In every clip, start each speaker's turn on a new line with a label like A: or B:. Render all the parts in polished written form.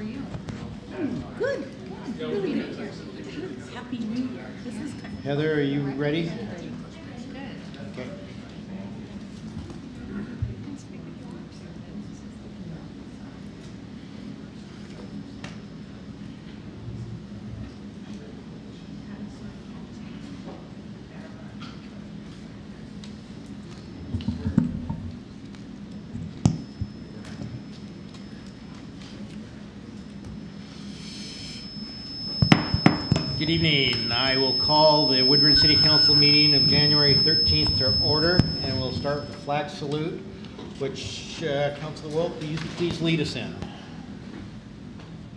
A: are you? Good. Good. Happy New Year. This is kind of
B: Heather, are you ready?
A: good.
B: Okay. Good evening. I will call the Woodburn City Council meeting of January 13th to order, and we'll start with the flag salute, which Councilor Wilk, please lead us in.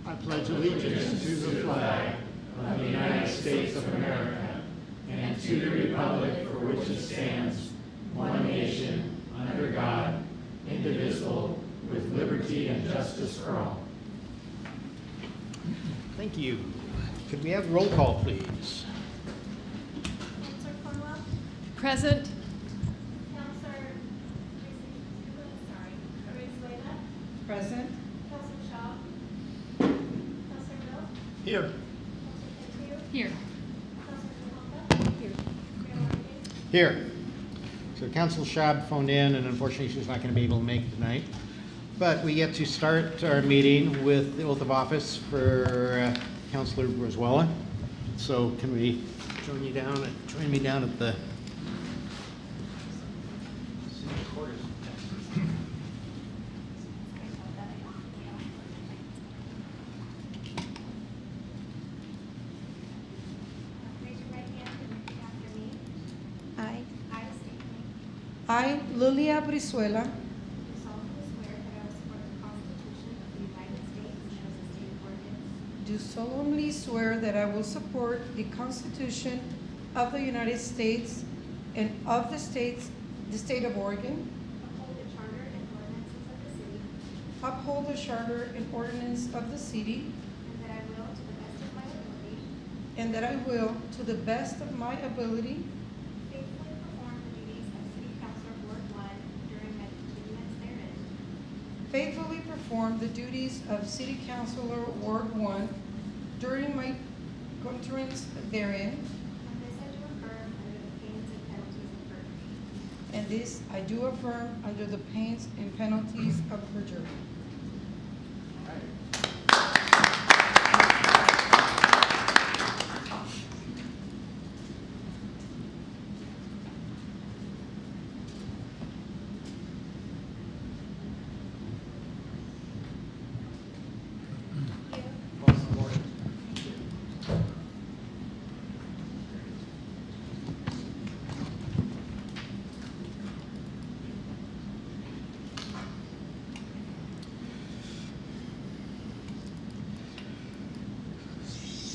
C: I pledge allegiance to the flag of the United States of America and to the republic for which it stands, one nation, under God, indivisible, with liberty and justice for all.
B: Thank you. Could we have roll call, please?
D: Councilor Cornwell?
A: Present.
D: Councilor Brizuela?
A: Present.
D: Councilor Shaw? Councilor Bill?
B: Here.
D: Councilor Castillo?
A: Here.
D: Councilor Zamota?
A: Here.
D: Mayor Rodriguez?
B: Here. So Councilor Schaub phoned in, and unfortunately she's not going to be able to make it tonight. But we get to start our meeting with the oath of office for Councilor Brizuela. So can we join me down at the city quarters?
D: Raise your right hand and repeat after me.
E: I,
D: I state your name.
E: I, Lulia Brizuela,
D: Do solemnly swear that I will support the Constitution of the United States
E: do solemnly swear that I will support the Constitution and of the state of Oregon,
D: uphold the charter and ordinances of the city,
E: uphold the charter and ordinance of the city,
D: and that I will, to the best of my ability,
E: faithfully perform the duties of City Councilor Ward 1 during my continuance therein.
D: faithfully perform the duties of City Councilor Ward 1 during my continuance therein,
E: And this I do affirm under the pains and penalties of perjury.
D: and this I do affirm under the pains and penalties of perjury.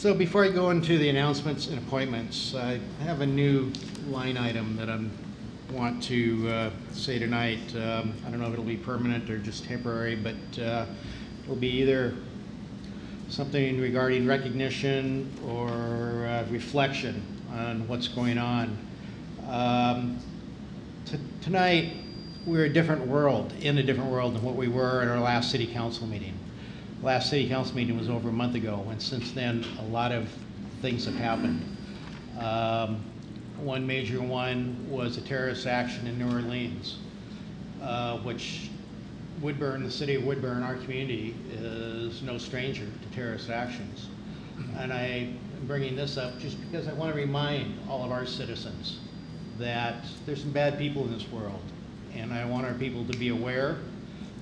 B: So before I go into the announcements and appointments, I have a new line item that I want to say tonight. I don't know if it'll be permanent or just temporary, but it'll be either something regarding recognition or reflection on what's going on. Tonight, we're in a different world than what we were in our last city council meeting. Last city council meeting was over a month ago, and since then, a lot of things have happened. One major one was a terrorist action in New Orleans, which Woodburn, the city of Woodburn, our community, is no stranger to terrorist actions. And I am bringing this up just because I want to remind all of our citizens that there's some bad people in this world, and I want our people to be aware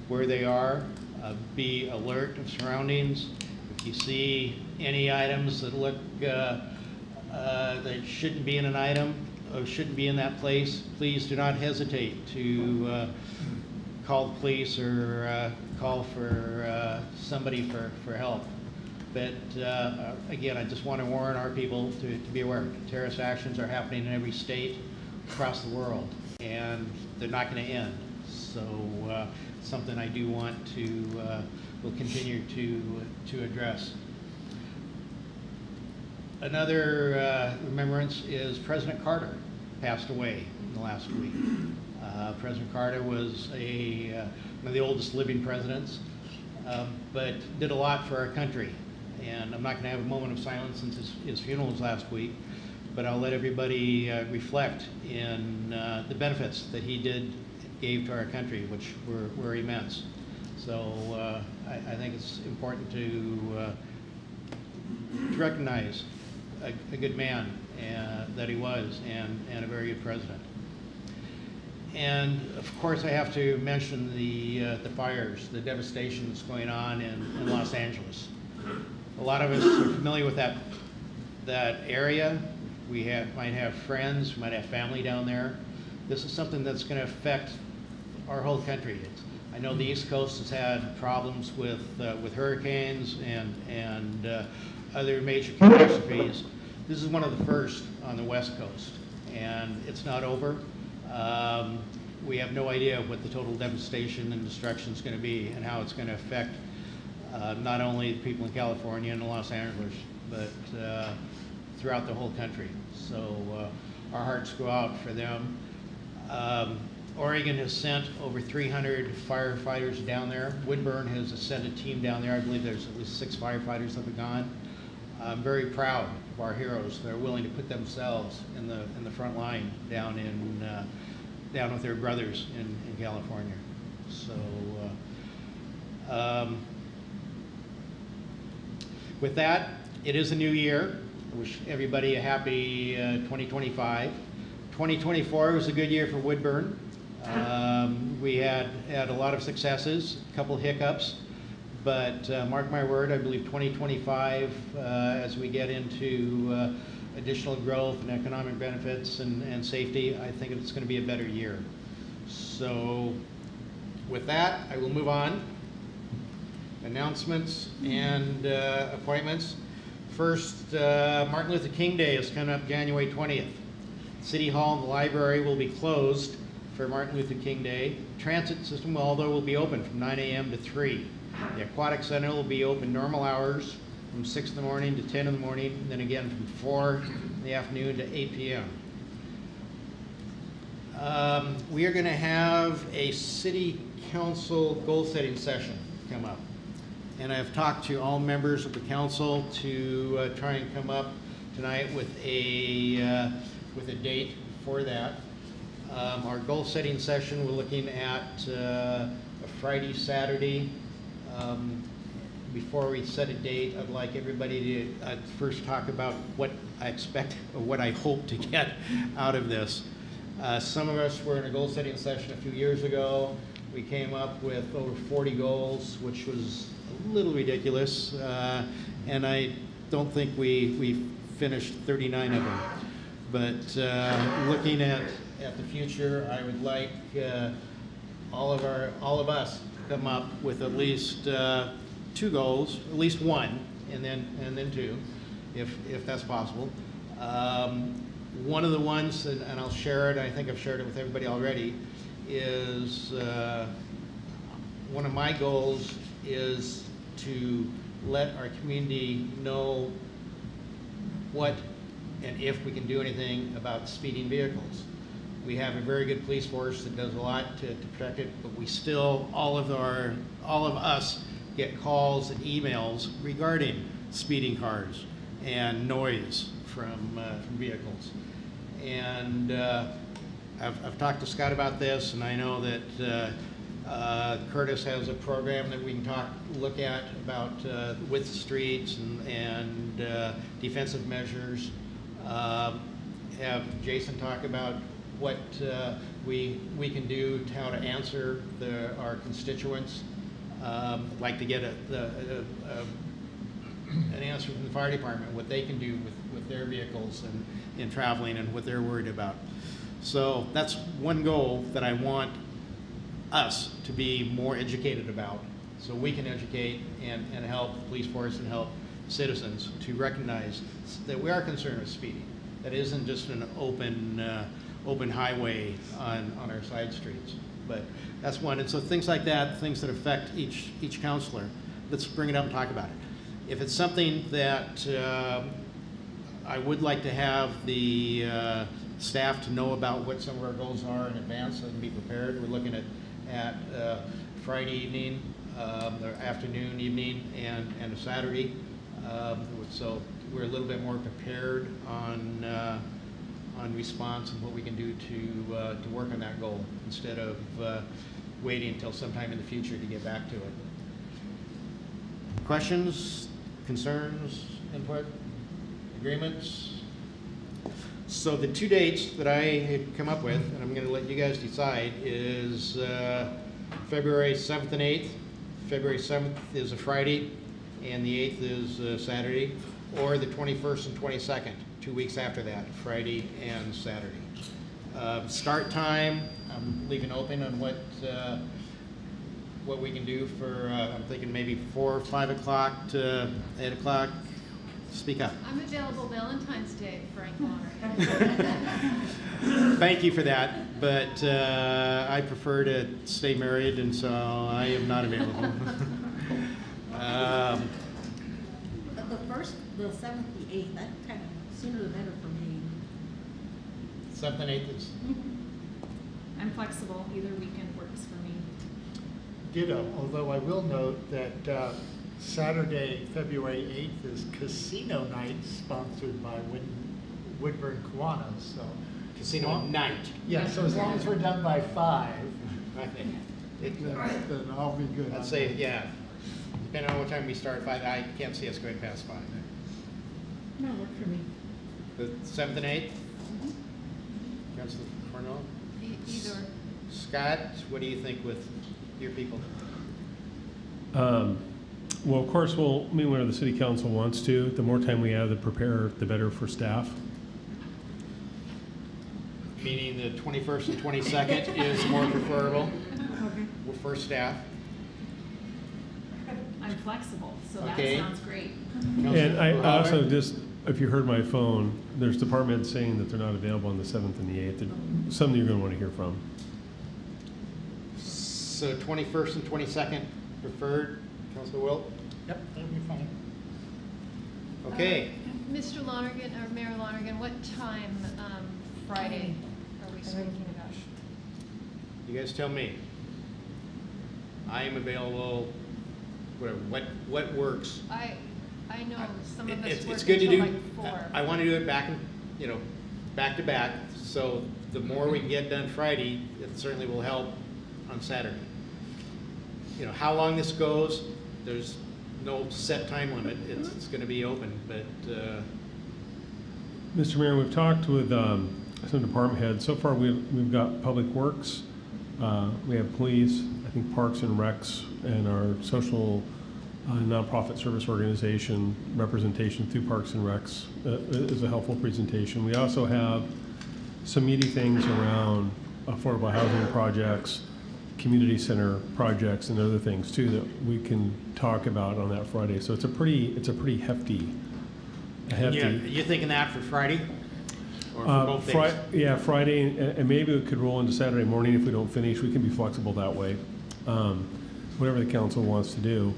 B: where they are. Be alert of surroundings. If you see any items that look that shouldn't be in an item or shouldn't be in that place, please do not hesitate to call the police or call for somebody for help. But again, I just want to warn our people to be aware. Terrorist actions are happening in every state across the world, and they're not going to end. So something I do want to will continue to address. Another remembrance is President Carter passed away in the last week. President Carter was one of the oldest living presidents. but did a lot for our country. And I'm not going to have a moment of silence since his funeral was last week, but I'll let everybody reflect in the benefits that he gave to our country, which were immense. So I think it's important to recognize a good man that he was, and a very good president. And of course, I have to mention the fires, the devastation that's going on in Los Angeles. A lot of us are familiar with that area. We might have friends, might have family down there. This is something that's going to affect our whole country. I know the East Coast has had problems with hurricanes and other major catastrophes. This is one of the first on the West Coast, and it's not over. We have no idea what the total devastation and destruction is going to be, and how it's going to affect not only the people in California and Los Angeles, but throughout the whole country. So our hearts go out for them. Oregon has sent over 300 firefighters down there. Woodburn has sent a team down there. I believe there's at least 6 firefighters that have gone. I'm very proud of our heroes that are willing to put themselves in the front line down with their brothers in California. So with that, it is a new year. I wish everybody a happy 2025. 2024 was a good year for Woodburn. We had a lot of successes, a couple hiccups, but mark my word, I believe 2025, as we get into additional growth and economic benefits and safety, I think it's going to be a better year. So with that, I will move on. Announcements and appointments. First, Martin Luther King Day is coming up January 20th. City Hall and the library will be closed for Martin Luther King Day. Transit system, although, will be open from 9 a.m. to 3. The Aquatic Center will be open normal hours from 6 in the morning to 10 in the morning, and then again from 4 in the afternoon to 8 p.m. We are going to have a city council goal-setting session come up. And I've talked to all members of the council to try and come up tonight with a date for that. Our goal-setting session, we're looking at a Friday, Saturday. Before we set a date, I'd like everybody to first talk about what I expect, or what I hope to get out of this. Some of us were in a goal-setting session a few years ago. We came up with over 40 goals, which was a little ridiculous, and I don't think we finished 39 of them. But looking at the future, I would like all of us to come up with at least 2 goals, at least 1, and then 2, if that's possible. One of the ones, and I'll share it, I think I've shared it with everybody already, is one of my goals is to let our community know what and if we can do anything about speeding vehicles. We have a very good police force that does a lot to protect it, but we still, all of us get calls and emails regarding speeding cars and noise from vehicles. And I've talked to Scott about this, and I know that Curtis has a program that we can look at about width streets and defensive measures. Have Jason talk about what we can do, how to answer our constituents. I'd like to get an answer from the fire department, what they can do with their vehicles and in traveling and what they're worried about. So that's one goal that I want us to be more educated about, so we can educate and help the police force and help citizens to recognize that we are concerned with speeding. That isn't just an open highway on our side streets. But that's one. And so things like that, things that affect each counselor, let's bring it up and talk about it. If it's something that I would like to have the staff to know about what some of our goals are in advance so they can be prepared. We're looking at Friday evening, the afternoon, evening, and a Saturday. So we're a little bit more prepared on response and what we can do to work on that goal instead of waiting until sometime in the future to get back to it. Questions, concerns, input, agreements? So the two dates that I had come up with, and I'm going to let you guys decide, is February 7th and 8th. February 7th is a Friday, and the 8th is Saturday, or the 21st and 22nd, 2 weeks after that, Friday and Saturday. Start time, I'm leaving open on what we can do for, I'm thinking maybe 4 or 5 o'clock to 8 o'clock. Speak up.
F: I'm available Valentine's Day, Frank Warner.
B: Thank you for that, but I prefer to stay married, and so I am not available.
A: The first, the 7th, the 8th, that kind of sooner the better for me.
B: 7th and 8th is,
F: I'm flexible. Either weekend works for me.
C: Ditto, although I will note that Saturday, February 8th is casino night sponsored by Woodburn Kiwanis, so.
B: casino night.
C: Yeah, so as long as we're done by 5,
B: I think.
C: then I'll be good.
B: I'd say, yeah, depending on what time we start, 5, I can't see us going past 5.
A: No, work for me.
B: The 7th and 8th? Councilor Cornwell?
F: Either.
B: Scott, what do you think with your people?
G: Well, of course, we'll meet whenever the city council wants to. The more time we have to prepare, the better for staff.
B: Meaning the 21st and 22nd is more preferable for staff.
F: I'm flexible, so
B: Okay.
F: that sounds great.
G: And I
B: Councilor
G: also
B: Bauer?
G: just, if you heard my phone, there's department heads saying that they're not available on the 7th and the 8th. Some you're going to want to hear from.
B: So 21st and 22nd preferred, Councilor Wilt?
C: Yep, that'll be fine.
B: Okay.
F: Mr. Lonergan, or Mayor Lonergan, what time Friday are we speaking about?
B: You guys tell me. I am available, whatever, what works.
F: I know some of us
B: It's
F: work
B: good to
F: until
B: do,
F: like 4.
B: I want to do it back to back, so the more we can get done Friday, it certainly will help on Saturday. How long this goes, there's no set time limit. It's going to be open, but
G: Mr. Mayor, we've talked with some department heads. So far, we've got Public Works, we have police, I think Parks and Recs, and our social nonprofit service organization representation through Parks and Recs is a helpful presentation. We also have some meaty things around affordable housing projects, community center projects, and other things too that we can talk about on that Friday. So it's a pretty hefty.
B: yeah, you thinking that for Friday? Or for both days?
G: Yeah, Friday, and maybe we could roll into Saturday morning if we don't finish. We can be flexible that way, whatever the council wants to do.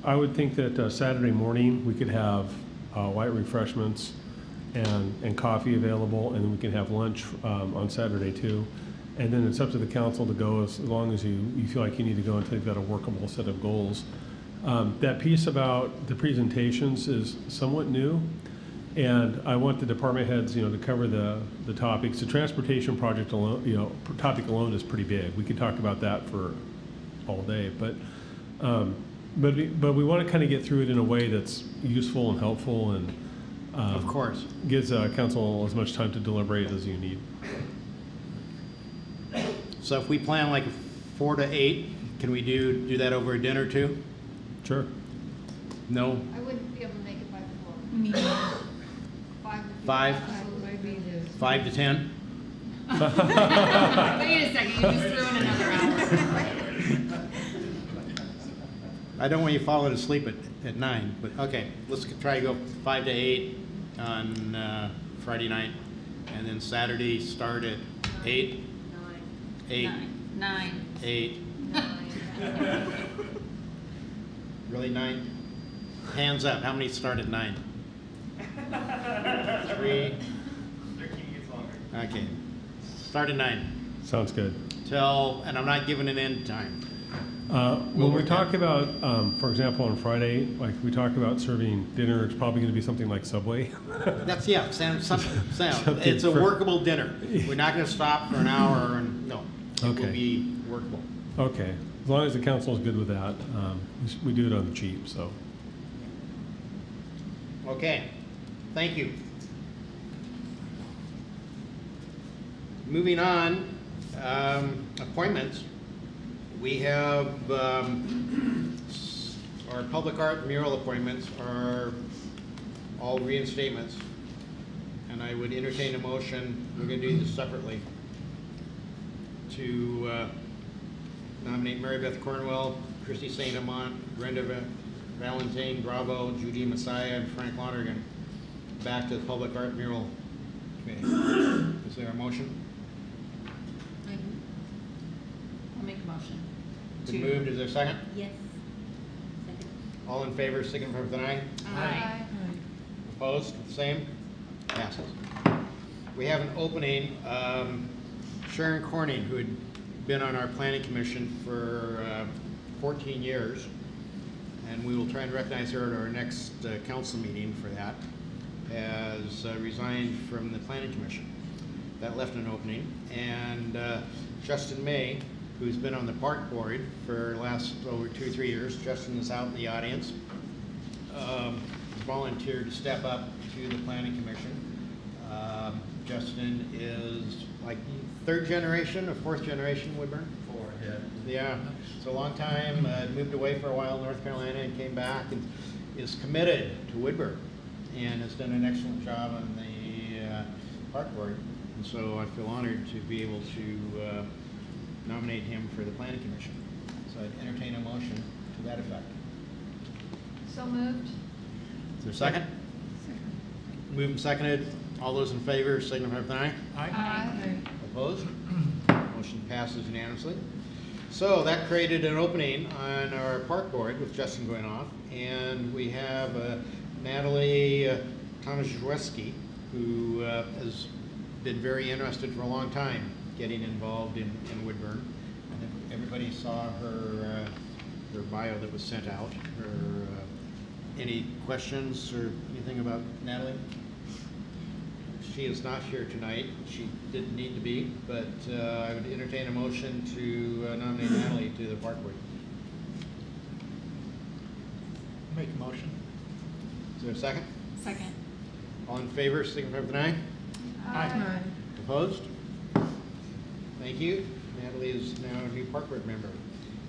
G: I would think that Saturday morning we could have light refreshments and coffee available, and then we can have lunch on Saturday too. And then it's up to the council to go as long as you feel like you need to go until you've got a workable set of goals. That piece about the presentations is somewhat new, and I want the department heads, to cover the topics. The transportation project alone, topic alone is pretty big. We could talk about that for all day, but we want to kind of get through it in a way that's useful and helpful, and
B: Of course.
G: gives council as much time to deliberate as you need.
B: So if we plan like 4 to 8, can we do that over a dinner too?
G: Sure.
B: No?
F: I wouldn't be able to make it by 4.
A: Me.
F: 5 would be
B: 5?
F: I'd be the
B: 5 to 10?
F: Wait a second, you just threw in another hour.
B: I don't want you falling asleep at 9, but okay, let's try to go 5 to 8 on Friday night, and then Saturday start at 8? 8.
A: 9.
B: 8. Really 9? Hands up, how many start at 9? 3? Okay, start at 9.
G: Sounds good.
B: And I'm not giving an end time.
G: When we talk about, for example, on Friday, like we talk about serving dinner, it's probably going to be something like Subway.
B: That's, yeah, Sam,
G: Something
B: it's a
G: for-
B: workable dinner. We're not gonna stop for an hour and, no, it will
G: Okay.
B: be workable.
G: Okay, as long as the council is good with that, we do it on the cheap, so.
B: Okay, thank you. Moving on, appointments. We have, our public art mural appointments are all reinstatements. And I would entertain a motion, we're gonna do this separately, to nominate Mary Beth Cornwell, Christy St. Amant, Brenda Valentine Bravo, Judy Messiah, and Frank Lonergan back to the public art mural committee. Is there a motion?
A: I'll make a motion.
B: Been moved, is there a second?
A: Yes. Second.
B: All in favor, signify with an eye.
F: Aye.
B: Opposed, same, passes. We have an opening, Sharon Corning, who had been on our planning commission for 14 years, and we will try and recognize her at our next council meeting for that, has resigned from the planning commission. That left an opening, and Justin May, who's been on the park board for the last over 2 or 3 years. Justin is out in the audience. Volunteered to step up to the planning commission. Justin is like 3rd generation or 4th generation Woodburn?
C: 4, yeah.
B: Yeah, it's a long time. Moved away for a while in North Carolina and came back and is committed to Woodburn and has done an excellent job on the park board. And so I feel honored to be able to nominate him for the planning commission. So I'd entertain a motion to that effect.
F: So moved.
B: Is there a second? Moved and seconded. All those in favor signify with an eye.
F: Aye.
B: Opposed? Motion passes unanimously. So that created an opening on our park board with Justin going off, and we have Natalie Tomaszewski, who has been very interested for a long time getting involved in Woodburn. And everybody saw her her bio that was sent out. Any questions or anything about Natalie? She is not here tonight. She didn't need to be, but I would entertain a motion to nominate Natalie to the park board.
C: Make a motion.
B: Is there a second?
A: Second.
B: All in favor, signify with an eye.
F: Aye.
B: Opposed? Thank you. Natalie is now a new park board member.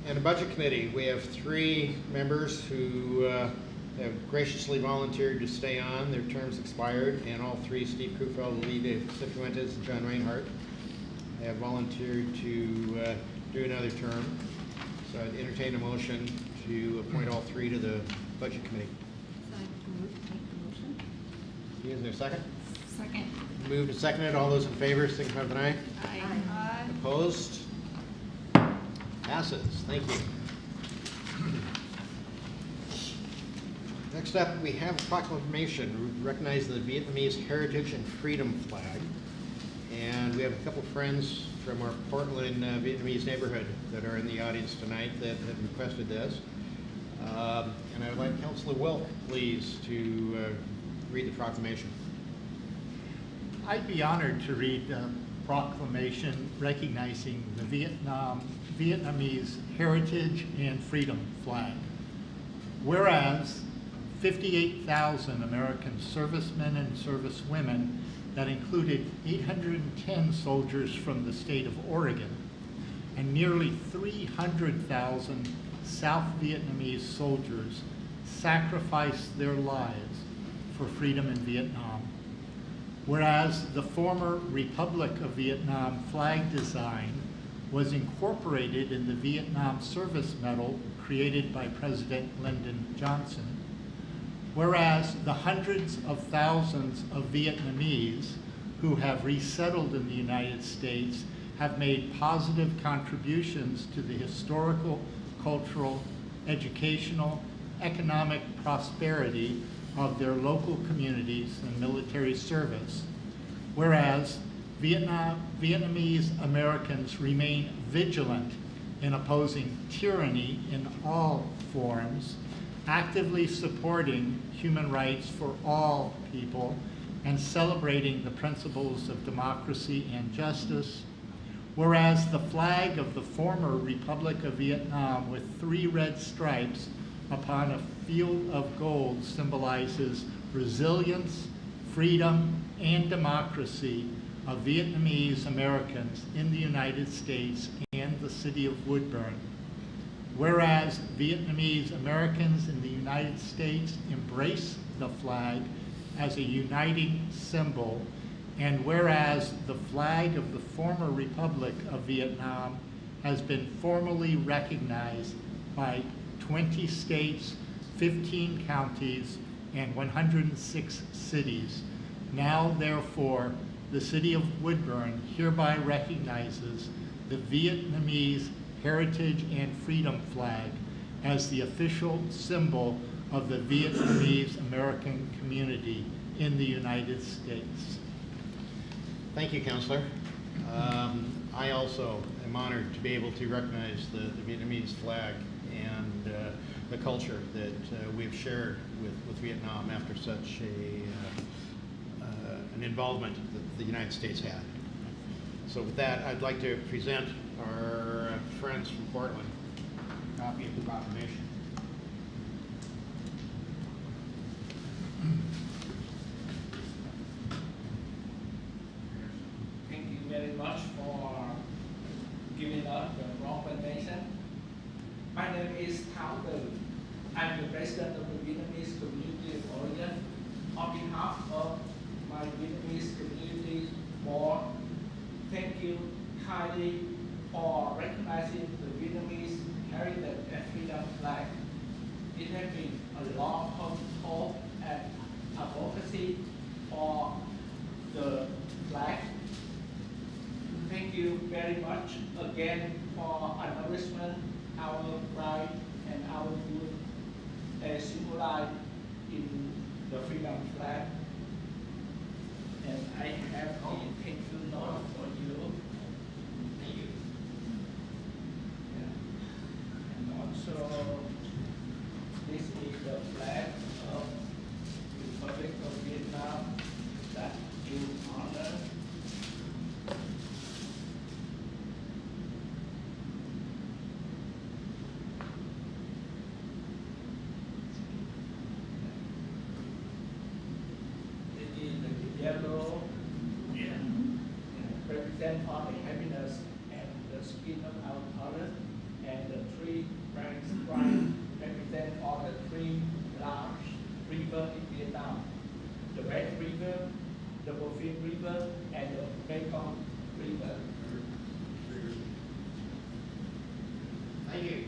B: And the budget committee, we have 3 members who have graciously volunteered to stay on. Their terms expired, and all 3, Steve Krufeld, Lee Cifuentes, and John Reinhardt, have volunteered to do another term. So I'd entertain a motion to appoint all 3 to the budget committee.
A: So I move to make the motion.
B: Is there a second?
A: Second.
B: Moved and seconded. All those in favor, signify with an eye.
F: Aye.
B: Opposed? Passes. Thank you. Next up, we have a proclamation recognizing the Vietnamese heritage and freedom flag. And we have a couple friends from our Portland Vietnamese neighborhood that are in the audience tonight that have requested this. And I would like Councilor Wilk, please, to read the proclamation.
C: I'd be honored to read the proclamation recognizing the Vietnamese heritage and freedom flag. Whereas 58,000 American servicemen and servicewomen, that included 810 soldiers from the state of Oregon, and nearly 300,000 South Vietnamese soldiers sacrificed their lives for freedom in Vietnam. Whereas the former Republic of Vietnam flag design was incorporated in the Vietnam Service Medal created by President Lyndon Johnson. Whereas the hundreds of thousands of Vietnamese who have resettled in the United States have made positive contributions to the historical, cultural, educational, economic prosperity of their local communities and military service. Whereas Vietnamese Americans remain vigilant in opposing tyranny in all forms, actively supporting human rights for all people, and celebrating the principles of democracy and justice. Whereas the flag of the former Republic of Vietnam with 3 red stripes upon a field of gold symbolizes resilience, freedom, and democracy of Vietnamese Americans in the United States and the city of Woodburn. Whereas Vietnamese Americans in the United States embrace the flag as a uniting symbol, and whereas the flag of the former Republic of Vietnam has been formally recognized by 20 states, 15 counties, and 106 cities, now therefore the city of Woodburn hereby recognizes the Vietnamese Heritage and Freedom Flag as the official symbol of the Vietnamese American community in the United States.
B: Thank you, Councillor. I also am honored to be able to recognize the Vietnamese flag and the culture that we've shared with Vietnam after such an involvement that the United States had. So with that, I'd like to present our friends from Portland a copy of the proclamation.
H: Thank you very much for giving us the proclamation. My name is Thao Từ. I'm the president of the Vietnamese community of Oregon. On behalf of my Vietnamese community board, thank you kindly for recognizing the Vietnamese heritage and freedom flag. It has been a long hope and advocacy for the flag. Thank you very much again for acknowledgement our pride and our good symbolized in the freedom flag. And I have a thank you note for you. Thank you. Yeah. And also, this is the flag of the Republic of Vietnam that you honor. Yellow, represent all the happiness and the skin of our color, and the 3 bright stripes represent all the 3 large rivers in Vietnam: the Red River, the Buffalo River, and the Mekong River.
B: Thank you.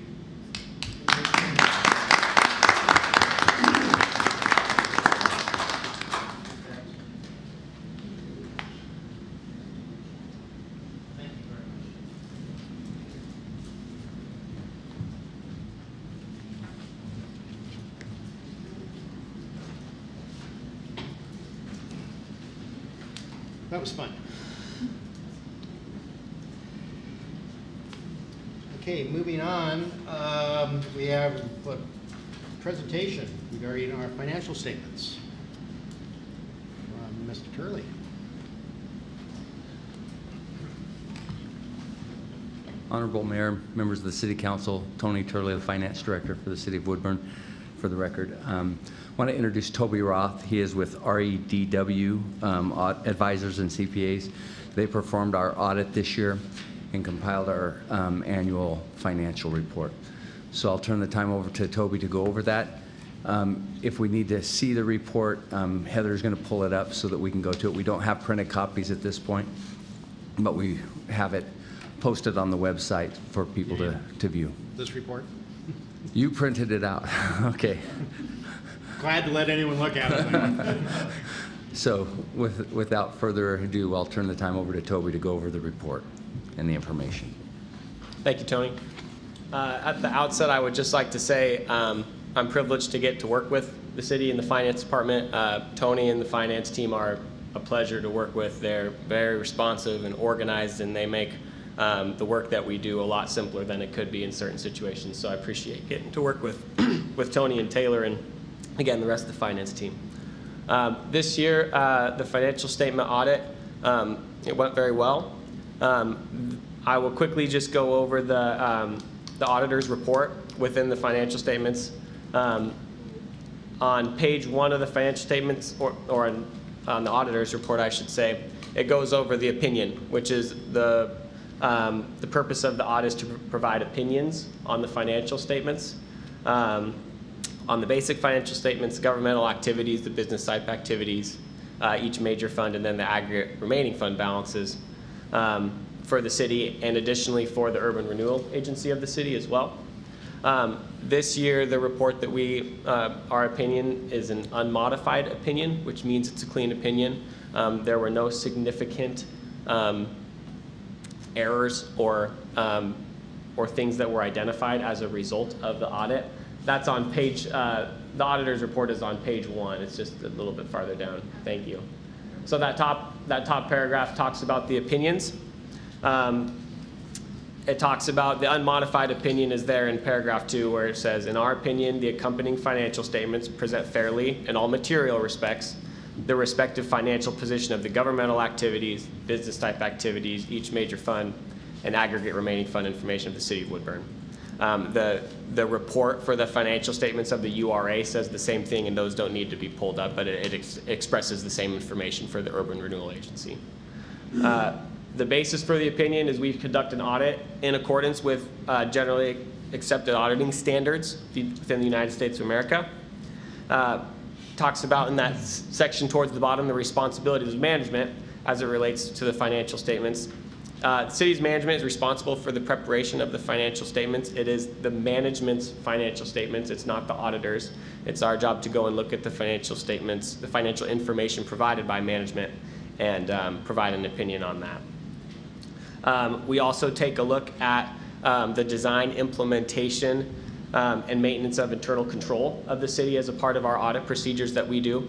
B: That was fun. Okay, moving on, we have a presentation regarding our financial statements from Mr. Turley.
I: Honorable Mayor, members of the City Council, Tony Turley, the Finance Director for the City of Woodburn, for the record. I want to introduce Toby Roth. He is with REDW Advisors and CPAs. They performed our audit this year and compiled our annual financial report. So I'll turn the time over to Toby to go over that. If we need to see the report, Heather's going to pull it up so that we can go to it. We don't have printed copies at this point, but we have it posted on the website for people to view.
B: This report?
I: You printed it out. Okay.
B: Glad to let anyone look at it.
I: So without further ado, I'll turn the time over to Toby to go over the report and the information.
J: Thank you, Tony. At the outset, I would just like to say I'm privileged to get to work with the city and the finance department. Tony and the finance team are a pleasure to work with. They're very responsive and organized, and they make the work that we do a lot simpler than it could be in certain situations. So I appreciate getting to work with, with Tony and Taylor and, again, the rest of the finance team. This year, the financial statement audit, it went very well. I will quickly just go over the auditor's report within the financial statements. On page 1 of the financial statements, or on the auditor's report, I should say, it goes over the opinion, which is the purpose of the audit is to provide opinions on the financial statements, on the basic financial statements, governmental activities, the business type activities, each major fund, and then the aggregate remaining fund balances for the city, and additionally for the Urban Renewal Agency of the city as well. This year, the report that our opinion is an unmodified opinion, which means it's a clean opinion. There were no significant errors or things that were identified as a result of the audit. That's on page, the auditor's report is on page 1. It's just a little bit farther down. Thank you. So that top paragraph talks about the opinions. It talks about the unmodified opinion is there in paragraph 2, where it says, in our opinion, the accompanying financial statements present fairly in all material respects the respective financial position of the governmental activities, business type activities, each major fund, and aggregate remaining fund information of the city of Woodburn. The report for the financial statements of the URA says the same thing, and those don't need to be pulled up, but it expresses the same information for the Urban Renewal Agency. The basis for the opinion is we conduct an audit in accordance with generally accepted auditing standards within the United States of America. Talks about in that section towards the bottom the responsibilities of management as it relates to the financial statements. The city's management is responsible for the preparation of the financial statements. It is the management's financial statements. It's not the auditor's. It's our job to go and look at the financial statements, the financial information provided by management, and provide an opinion on that. We also take a look at the design, implementation, and maintenance of internal control of the city as a part of our audit procedures that we do.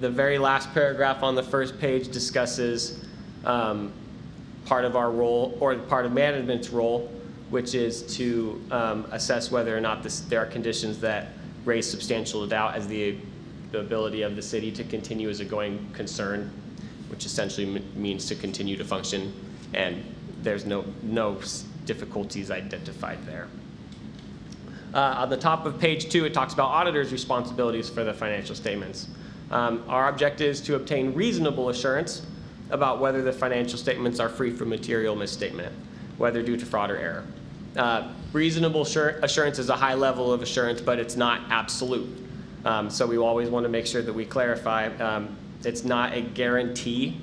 J: The very last paragraph on the first page discusses part of our role, or part of management's role, which is to assess whether or not there are conditions that raise substantial doubt as the ability of the city to continue as a going concern, which essentially means to continue to function, and there's no difficulties identified there. On the top of page 2, it talks about auditors' responsibilities for the financial statements. Our objective is to obtain reasonable assurance about whether the financial statements are free from material misstatement, whether due to fraud or error. Reasonable assurance is a high level of assurance, but it's not absolute. So we always want to make sure that we clarify it's not a guarantee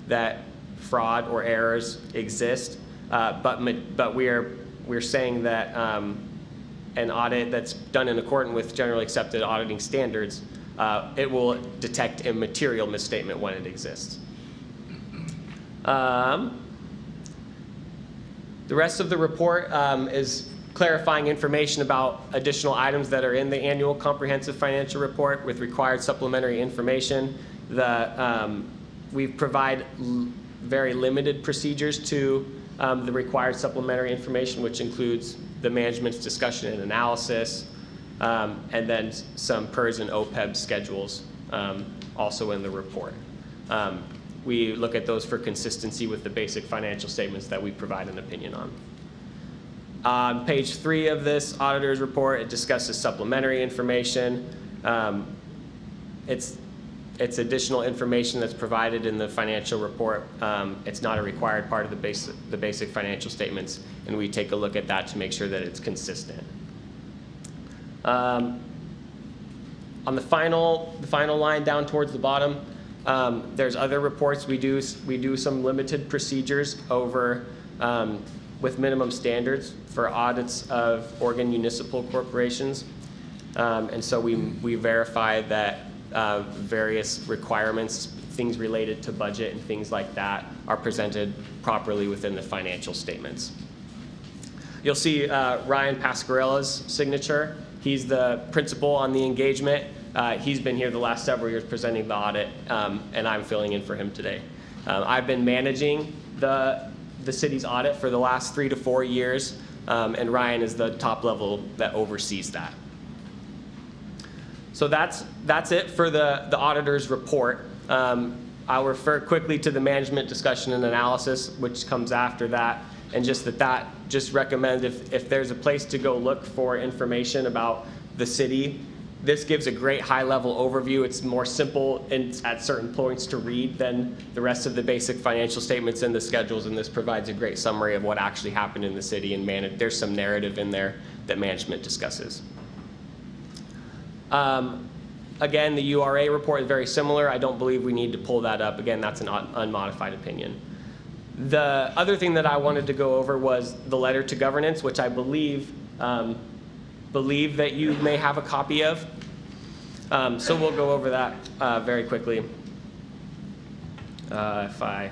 J: that fraud or errors exist, but we're saying that an audit that's done in accordance with generally accepted auditing standards, it will detect a material misstatement when it exists. The rest of the report is clarifying information about additional items that are in the annual comprehensive financial report with required supplementary information. We provide very limited procedures to the required supplementary information, which includes the management's discussion and analysis, and then some PERS and OPEB schedules also in the report. We look at those for consistency with the basic financial statements that we provide an opinion on. On page 3 of this auditor's report, it discusses supplementary information. It's additional information that's provided in the financial report. It's not a required part of the basic financial statements, and we take a look at that to make sure that it's consistent. On the final line down towards the bottom, there's other reports. We do some limited procedures over with minimum standards for audits of Oregon municipal corporations, and so we verify that various requirements, things related to budget and things like that, are presented properly within the financial statements. You'll see Ryan Pasquarella's signature. He's the principal on the engagement. He's been here the last several years presenting the audit, and I'm filling in for him today. I've been managing the city's audit for the last 3 to 4 years, and Ryan is the top level that oversees that. So that's it for the auditor's report. I'll refer quickly to the management discussion and analysis, which comes after that, and just just recommend if there's a place to go look for information about the city, this gives a great high-level overview. It's more simple and at certain points to read than the rest of the basic financial statements and the schedules, and this provides a great summary of what actually happened in the city, and there's some narrative in there that management discusses. Again, the URA report is very similar. I don't believe we need to pull that up. Again, that's an unmodified opinion. The other thing that I wanted to go over was the letter to governance, which I believe that you may have a copy of. So we'll go over that very quickly. If I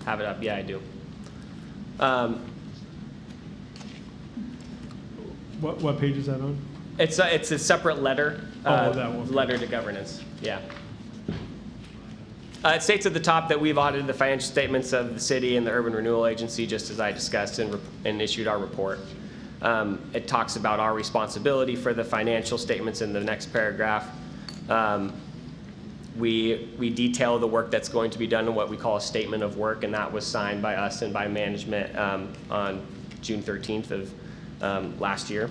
J: have it up, yeah, I do.
G: What page is that on?
J: It's a separate letter.
G: That one.
J: Letter to governance. Yeah. It states at the top that we've audited the financial statements of the city and the Urban Renewal Agency, just as I discussed and issued our report. It talks about our responsibility for the financial statements in the next paragraph. We detail the work that's going to be done in what we call a statement of work, and that was signed by us and by management on June 13th of last year.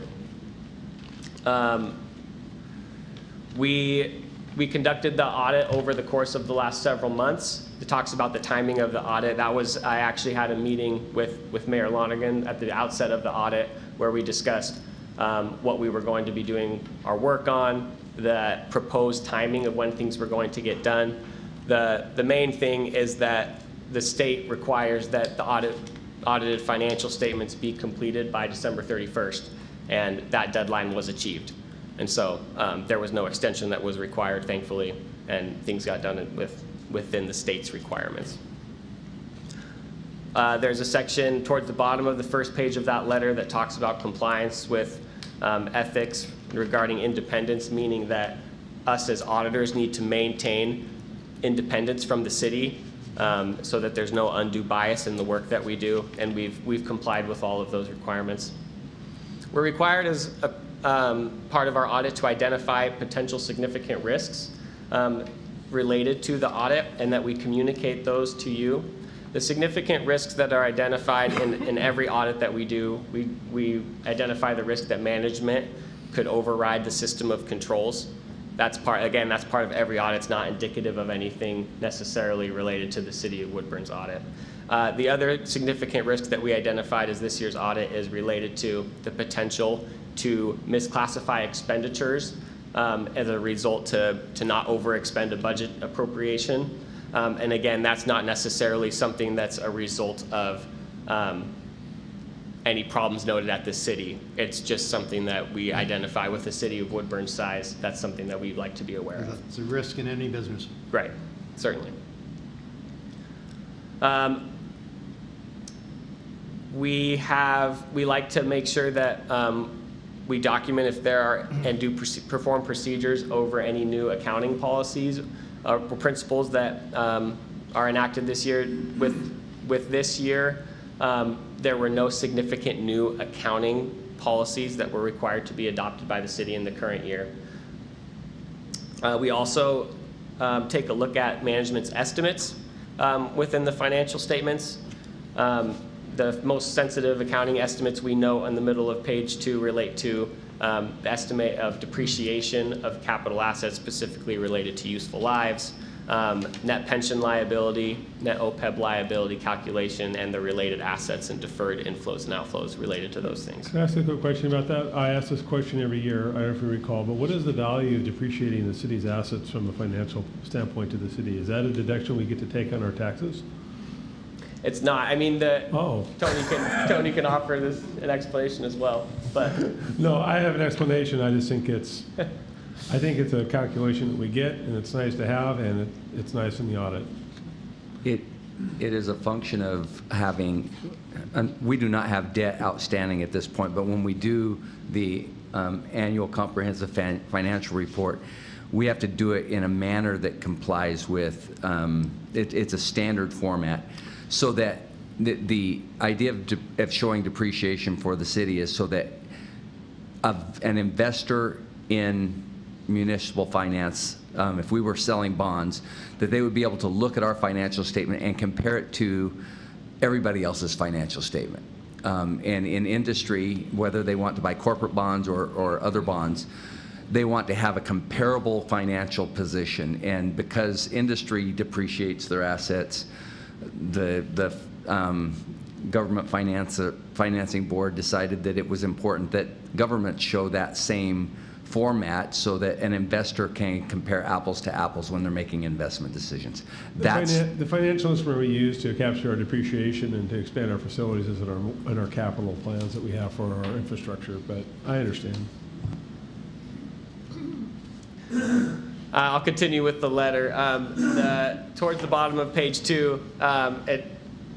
J: We conducted the audit over the course of the last several months. It talks about the timing of the audit. I actually had a meeting with Mayor Lonergan at the outset of the audit where we discussed what we were going to be doing our work on, the proposed timing of when things were going to get done. The main thing is that the state requires that the audited financial statements be completed by December 31st, and that deadline was achieved. And so there was no extension that was required, thankfully, and things got done within the state's requirements. There's a section towards the bottom of the first page of that letter that talks about compliance with ethics regarding independence, meaning that us as auditors need to maintain independence from the city so that there's no undue bias in the work that we do, and we've complied with all of those requirements. We're required as a part of our audit to identify potential significant risks related to the audit, and that we communicate those to you. The significant risks that are identified in every audit that we do, we identify the risk that management could override the system of controls. That's part of every audit. It's not indicative of anything necessarily related to the City of Woodburn's audit. The other significant risk that we identified as this year's audit is related to the potential to misclassify expenditures as a result to not overexpend a budget appropriation. And again, that's not necessarily something that's a result of any problems noted at the city. It's just something that we identify with the City of Woodburn's size. That's something that we'd like to be aware of.
B: It's a risk in any business.
J: Right, certainly. We like to make sure that we document if there are and do perform procedures over any new accounting policies or principles that are enacted this year. With this year, there were no significant new accounting policies that were required to be adopted by the city in the current year. We also take a look at management's estimates within the financial statements. The most sensitive accounting estimates we note in the middle of page 2 relate to the estimate of depreciation of capital assets specifically related to useful lives, net pension liability, net OPEB liability calculation, and the related assets and deferred inflows and outflows related to those things.
G: Can I ask a quick question about that? I ask this question every year, I don't know if you recall, but what is the value of depreciating the city's assets from a financial standpoint to the city? Is that a deduction we get to take on our taxes?
J: It's not. I mean, Tony can offer this an explanation as well. But
G: no, I have an explanation. I just think it's a calculation that we get, and it's nice to have, and it's nice in the audit.
I: It is a function of having. We do not have debt outstanding at this point, but when we do the annual comprehensive financial report, we have to do it in a manner that complies with, it's a standard format, so that the idea of showing depreciation for the city is so that an investor in municipal finance, if we were selling bonds, that they would be able to look at our financial statement and compare it to everybody else's financial statement. And in industry, whether they want to buy corporate bonds or other bonds, they want to have a comparable financial position. And because industry depreciates their assets, the government financing board decided that it was important that government show that same format so that an investor can compare apples to apples when they're making investment decisions.
G: The financial instrument we use to capture our depreciation and to expand our facilities is in our capital plans that we have for our infrastructure, but I understand.
J: I'll continue with the letter. Towards the bottom of page 2,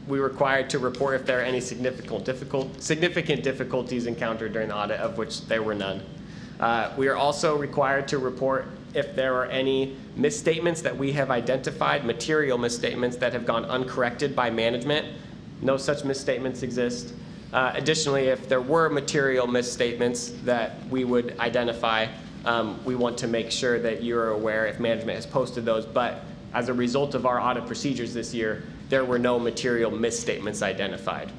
J: we required to report if there are any significant difficulties encountered during the audit, of which there were none. We are also required to report if there are any misstatements that we have identified, material misstatements that have gone uncorrected by management. No such misstatements exist. Additionally, if there were material misstatements that we would identify, we want to make sure that you're aware if management has posted those. But as a result of our audit procedures this year, there were no material misstatements identified.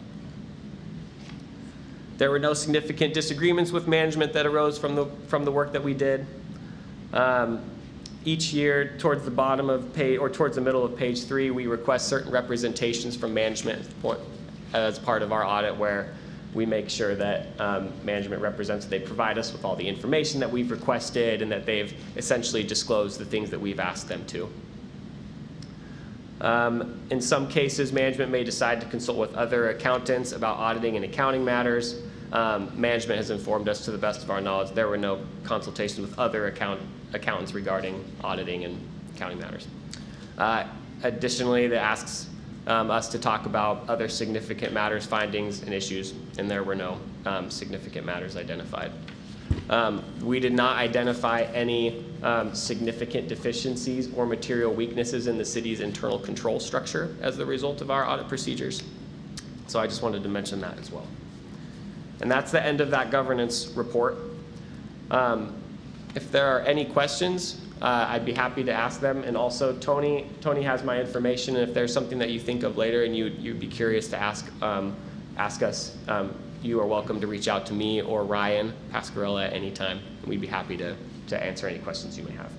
J: There were no significant disagreements with management that arose from the work that we did. Each year, towards the bottom of page, or towards the middle of page 3, we request certain representations from management as part of our audit, where we make sure that management represents, they provide us with all the information that we've requested and that they've essentially disclosed the things that we've asked them to. In some cases, management may decide to consult with other accountants about auditing and accounting matters. Management has informed us, to the best of our knowledge, there were no consultations with other accountants regarding auditing and accounting matters. Additionally, it asks us to talk about other significant matters, findings, and issues, and there were no significant matters identified. We did not identify any significant deficiencies or material weaknesses in the city's internal control structure as the result of our audit procedures. So I just wanted to mention that as well. And that's the end of that governance report. If there are any questions, I'd be happy to ask them. And also, Tony has my information, and if there's something that you think of later and you'd be curious to ask us, you are welcome to reach out to me or Ryan Pascarella at any time, and we'd be happy to answer any questions you may have.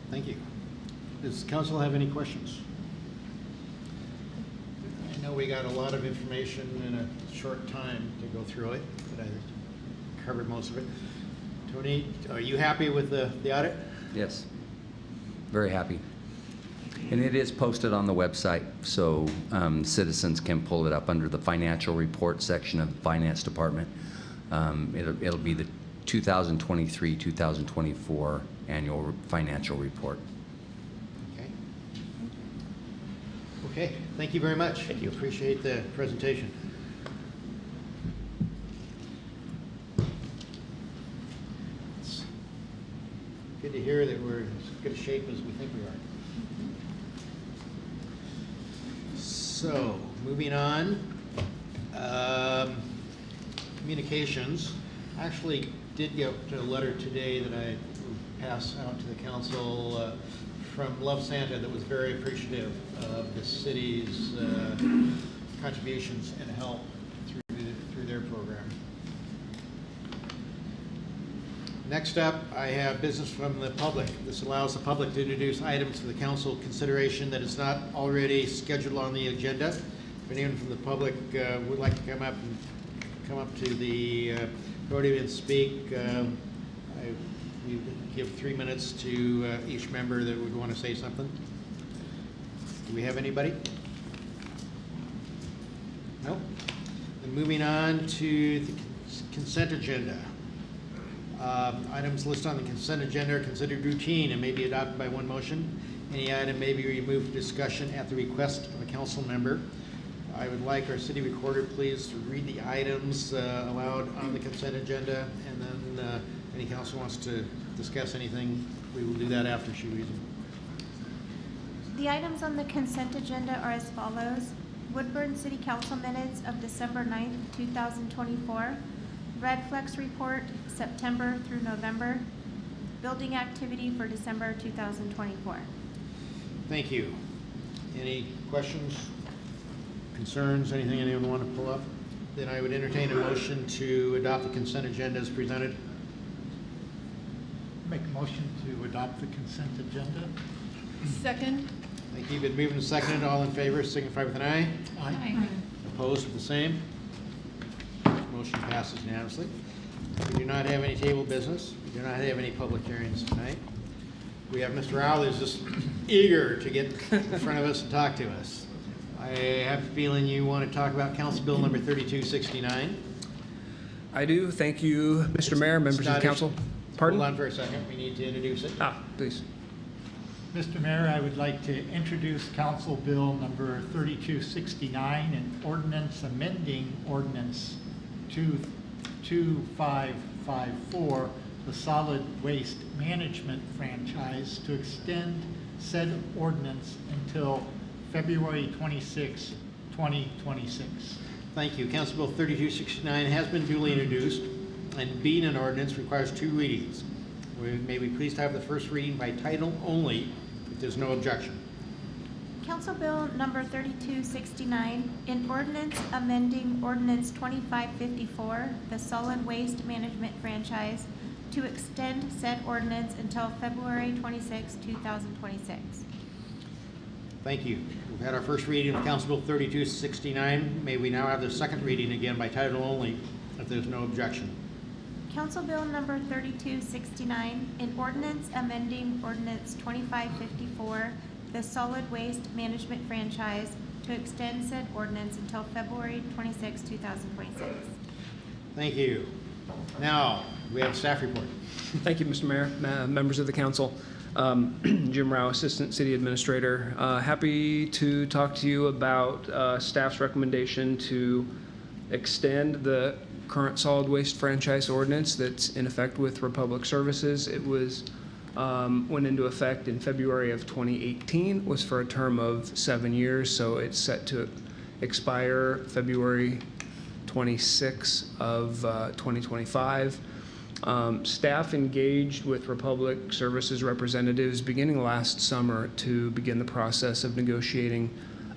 B: Thank you. Does the council have any questions? I know we got a lot of information in a short time to go through it, but I covered most of it. Tony, are you happy with the audit?
I: Yes, very happy. And it is posted on the website, so citizens can pull it up under the financial report section of the finance department. It'll be the 2023-2024 annual financial report.
B: Okay, thank you very much.
J: Thank you.
B: Appreciate the presentation. It's good to hear that we're in as good a shape as we think we are. So, moving on, communications. I actually did get a letter today that I will pass out to the council from Love Santa that was very appreciative of the city's contributions and help through their program. Next up, I have business from the public. This allows the public to introduce items for the council consideration that is not already scheduled on the agenda. If anyone from the public would like to come up to the podium and speak, we give 3 minutes to each member that would want to say something. Do we have anybody? No? Then moving on to the consent agenda. Items listed on the consent agenda are considered routine and may be adopted by one motion. Any item may be removed for discussion at the request of a council member. I would like our city recorder please to read the items allowed on the consent agenda and then Any council wants to discuss anything, we will do that after she reads them.
K: The items on the consent agenda are as follows. Woodburn City Council minutes of December 9th, 2024. Red Flex report, September through November. Building activity for December 2024.
B: Thank you. Any questions, concerns, anything anyone want to pull up? Then I would entertain a motion to adopt the consent agenda as presented.
C: Make a motion to adopt the consent agenda.
F: Second?
B: Thank you. Been moved and seconded. All in favor signify with an aye.
F: Aye.
B: Opposed with the same. Motion passes unanimously. We do not have any table business. We do not have any public hearings tonight. We have Mr. Rowley who's just eager to get in front of us and talk to us. I have a feeling you want to talk about Council Bill number 3269.
L: I do. Thank you, Mr. Mayor, members of the council. Pardon?
B: Hold on for a second. We need to introduce it.
L: Please.
C: Mr. Mayor, I would like to introduce Council Bill number 3269, an ordinance amending Ordinance 2554, the solid waste management franchise, to extend said ordinance until February 26, 2026.
B: Thank you. Council Bill 3269 has been duly introduced, and being an ordinance requires 2 readings. May we please have the first reading by title only, if there's no objection.
K: Council Bill number 3269, an ordinance amending Ordinance 2554, the solid waste management franchise, to extend said ordinance until February 26, 2026.
B: Thank you. We've had our first reading of Council Bill 3269. May we now have the second reading again by title only, if there's no objection.
K: Council Bill number 3269, an ordinance amending Ordinance 2554, the solid waste management franchise, to extend said ordinance until February 26, 2026.
B: Thank you. Now, we have a staff report.
L: Thank you, Mr. Mayor, members of the council. Jim Rao, Assistant City Administrator. Happy to talk to you about staff's recommendation to extend the current solid waste franchise ordinance that's in effect with Republic Services. It was went into effect in February of 2018, was for a term of 7 years, so it's set to expire February 26 of 2025. Staff engaged with Republic Services representatives beginning last summer to begin the process of negotiating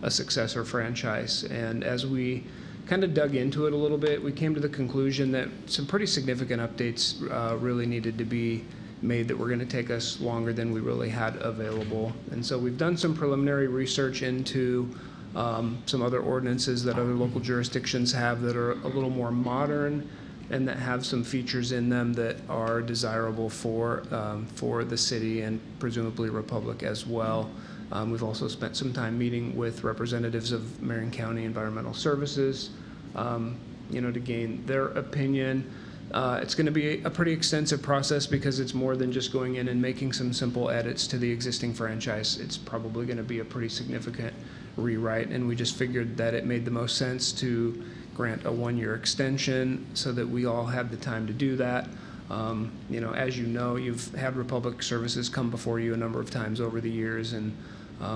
L: a successor franchise. And as we kind of dug into it a little bit, we came to the conclusion that some pretty significant updates really needed to be made that were going to take us longer than we really had available. And so we've done some preliminary research into some other ordinances that other local jurisdictions have that are a little more modern and that have some features in them that are desirable for the city and presumably Republic as well. We've also spent some time meeting with representatives of Marion County Environmental Services, to gain their opinion. It's going to be a pretty extensive process because it's more than just going in and making some simple edits to the existing franchise. It's probably going to be a pretty significant rewrite, and we just figured that it made the most sense to grant a 1-year extension so that we all had the time to do that. As you know, you've had Republic Services come before you a number of times over the years, and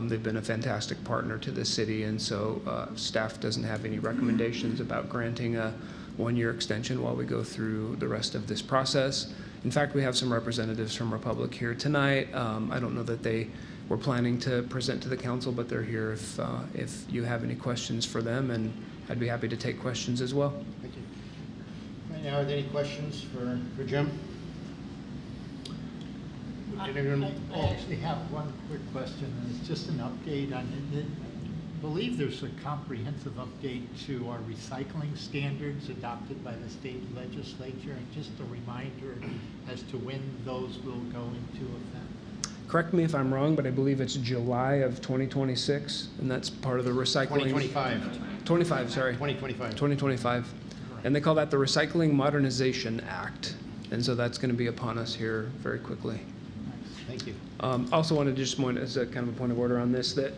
L: they've been a fantastic partner to the city, and so staff doesn't have any recommendations about granting a 1-year extension while we go through the rest of this process. In fact, we have some representatives from Republic here tonight. I don't know that they were planning to present to the council, but they're here if you have any questions for them, and I'd be happy to take questions as well.
B: Thank you. Right now, are there any questions for Jim?
C: I actually have one quick question, and it's just an update on it. I believe there's a comprehensive update to our recycling standards adopted by the state legislature, and just a reminder as to when those will go into effect.
L: Correct me if I'm wrong, but I believe it's July of 2026, and that's part of the recycling. 2025. And they call that the Recycling Modernization Act. And so that's going to be upon us here very quickly.
B: Thank you.
L: Also wanted to just point as a kind of a point of order on this that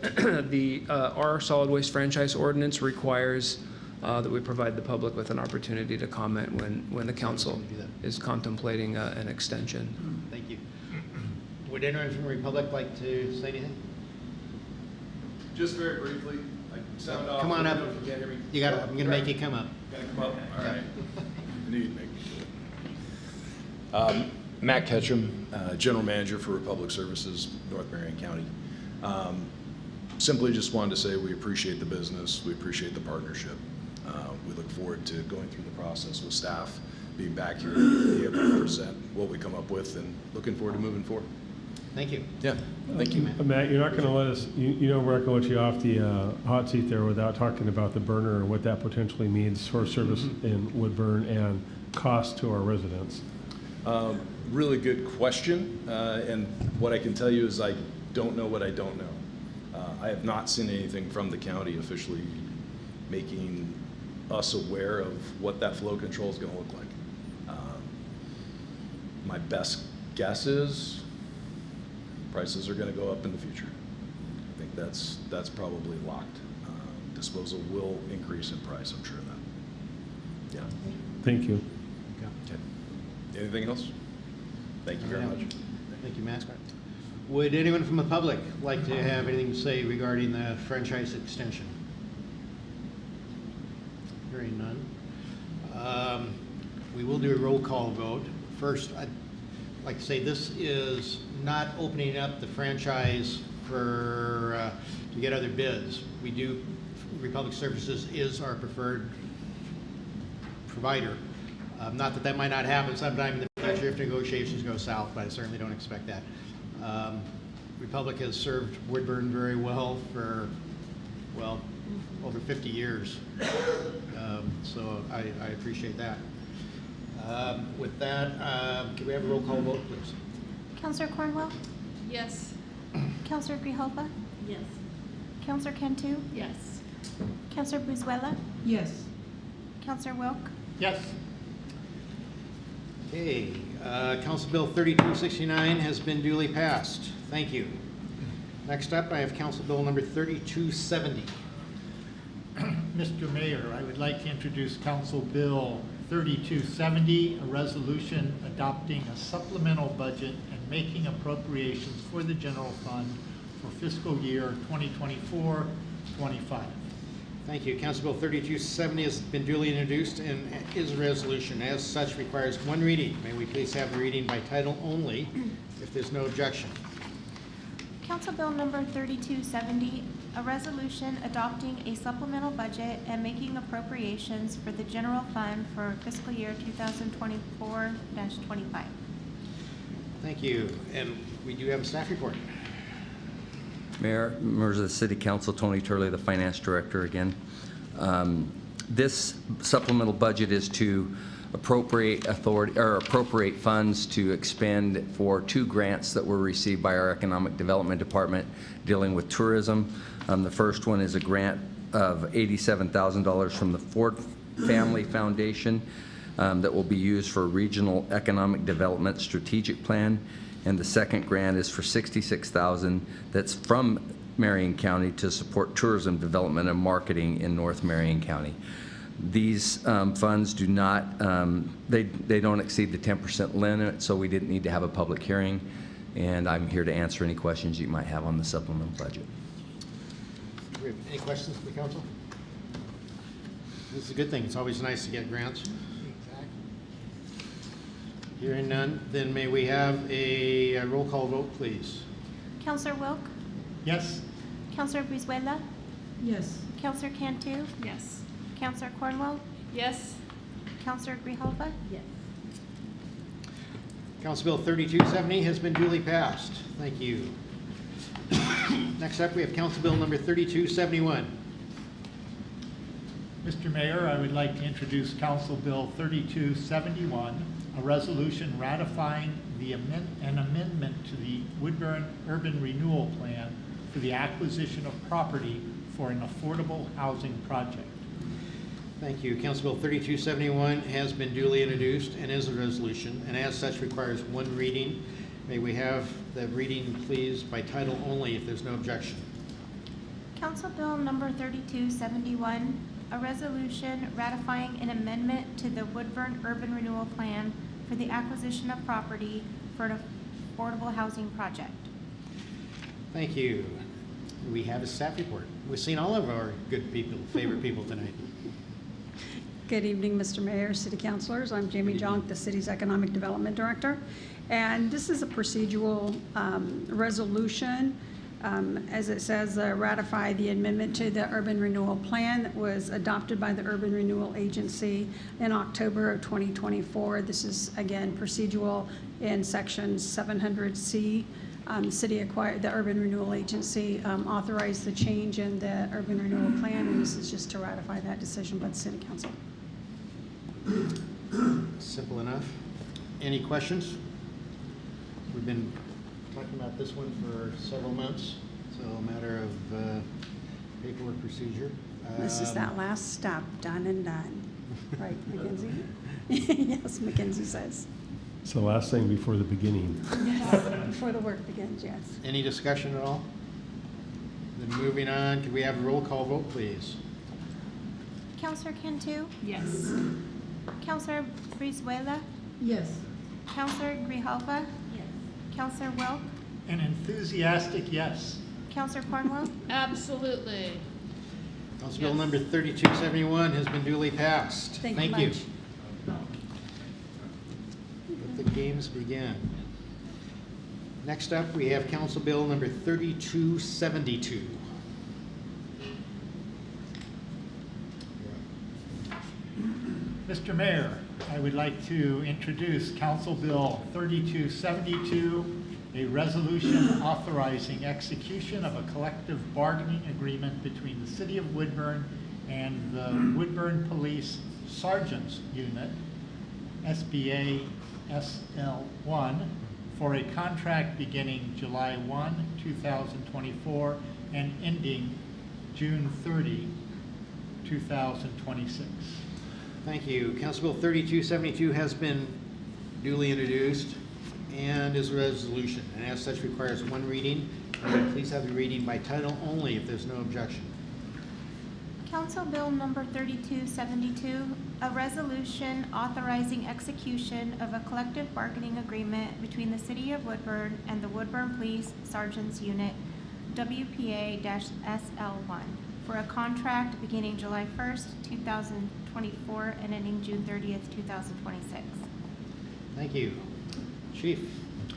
L: our solid waste franchise ordinance requires that we provide the public with an opportunity to comment when the council is contemplating an extension.
B: Thank you. Would anyone from the Republic like to say anything?
M: Just very briefly, I sound off.
B: Come on up.
M: If you can't hear me.
B: You got. I'm going to make you come up.
M: Gotta come up? All right. I knew you'd make me do it. Matt Ketchum, General Manager for Republic Services, North Marion County. Simply just wanted to say we appreciate the business. We appreciate the partnership. We look forward to going through the process with staff, being back here, be able to present what we come up with, and looking forward to moving forward.
B: Thank you.
M: Yeah, thank you, Matt.
G: Matt, you're not going to let us, you know, we're not going to let you off the hot seat there without talking about the burner and what that potentially means for service in Woodburn and cost to our residents.
M: Really good question, and what I can tell you is I don't know what I don't know. I have not seen anything from the county officially making us aware of what that flow control is going to look like. My best guess is prices are going to go up in the future. I think that's probably locked. Disposal will increase in price, I'm sure of that. Yeah.
G: Thank you.
M: Okay. Anything else? Thank you very much.
B: Thank you, Matt. Would anyone from the public like to have anything to say regarding the franchise extension? Hearing none. We will do a roll call vote. First, I'd like to say this is not opening up the franchise for to get other bids. We do, Republic Services is our preferred provider. Not that that might not happen sometime in the future if negotiations go south, but I certainly don't expect that. Republic has served Woodburn very well for, well, over 50 years. So I appreciate that. With that, can we have a roll call vote, please?
K: Counselor Cornwell?
F: Yes.
K: Counselor Grijalva?
A: Yes.
K: Counselor Cantu?
F: Yes.
K: Counselor Brizuela?
D: Yes.
K: Counselor Wilk?
C: Yes.
B: Okay, Council Bill 3269 has been duly passed. Thank you. Next up, I have Council Bill number 3270.
C: Mr. Mayor, I would like to introduce Council Bill 3270, a resolution adopting a supplemental budget and making appropriations for the general fund for fiscal year 2024-25.
B: Thank you. Council Bill 3270 has been duly introduced and is a resolution. As such, requires one reading. May we please have the reading by title only if there's no objection.
K: Council Bill number 3270, a resolution adopting a supplemental budget and making appropriations for the general fund for fiscal year 2024-25.
B: Thank you. And we do have a staff report.
I: Mayor, members of the City Council, Tony Turley, the Finance Director again. This supplemental budget is to appropriate funds to expend for 2 grants that were received by our Economic Development Department dealing with tourism. The first one is a grant of $87,000 from the Ford Family Foundation that will be used for a regional economic development strategic plan. And the second grant is for $66,000 that's from Marion County to support tourism development and marketing in North Marion County. These funds do not, they don't exceed the 10% limit, so we didn't need to have a public hearing. And I'm here to answer any questions you might have on the supplemental budget.
B: Do we have any questions from the council? This is a good thing. It's always nice to get grants. Hearing none, then may we have a roll call vote, please?
K: Counselor Wilk?
C: Yes.
K: Counselor Brizuela?
D: Yes.
K: Counselor Cantu?
F: Yes.
K: Counselor Cornwell?
F: Yes.
K: Counselor Grijalva?
A: Yes.
B: Council Bill 3270 has been duly passed. Thank you. Next up, we have Council Bill number 3271.
C: Mr. Mayor, I would like to introduce Council Bill 3271, a resolution ratifying an amendment to the Woodburn Urban Renewal Plan for the acquisition of property for an affordable housing project.
B: Thank you. Council Bill 3271 has been duly introduced and is a resolution, and as such requires one reading. May we have the reading, please, by title only if there's no objection.
K: Council Bill number 3271, a resolution ratifying an amendment to the Woodburn Urban Renewal Plan for the acquisition of property for an affordable housing project.
B: Thank you. We have a staff report. We've seen all of our good people, favorite people tonight.
N: Good evening, Mr. Mayor, City Councilors. I'm Jamie Jonk, the city's Economic Development Director. And this is a procedural resolution. As it says, ratify the amendment to the Urban Renewal Plan that was adopted by the Urban Renewal Agency in October of 2024. This is, again, procedural in Section 700C. The Urban Renewal Agency authorized the change in the Urban Renewal Plan, and this is just to ratify that decision by the City Council.
B: Simple enough. Any questions? We've been talking about this one for several months, so a matter of paperwork procedure.
N: This is that last step, done and done. Right, Mackenzie? Yes, Mackenzie says.
G: It's the last thing before the beginning.
N: Yes, before the work begins, yes.
B: Any discussion at all? Then moving on, could we have a roll call vote, please?
K: Counselor Cantu?
A: Yes.
K: Counselor Brizuela?
A: Yes.
K: Counselor Grijalva?
A: Yes.
K: Counselor Wilk?
C: An enthusiastic yes.
K: Counselor Cornwell?
F: Absolutely.
B: House Bill number 3271 has been duly passed.
N: Thank you
B: you.
N: much.
B: Let the games begin. Next up, we have Council Bill number 3272.
C: Mr. Mayor, I would like to introduce Council Bill 3272, a resolution authorizing execution of a collective bargaining agreement between the City of Woodburn and the Woodburn Police Sergeants Unit, SBA SL1, for a contract beginning July 1, 2024 and ending June 30, 2026.
B: Thank you. Council Bill 3272 has been duly introduced and is a resolution, and as such requires one reading. Please have the reading by title only if there's no objection.
K: Council Bill number 3272, a resolution authorizing execution of a collective bargaining agreement between the City of Woodburn and the Woodburn Police Sergeants Unit, WPA-SL1, for a contract beginning July 1st, 2024 and ending June 30th, 2026.
B: Thank you. Chief, you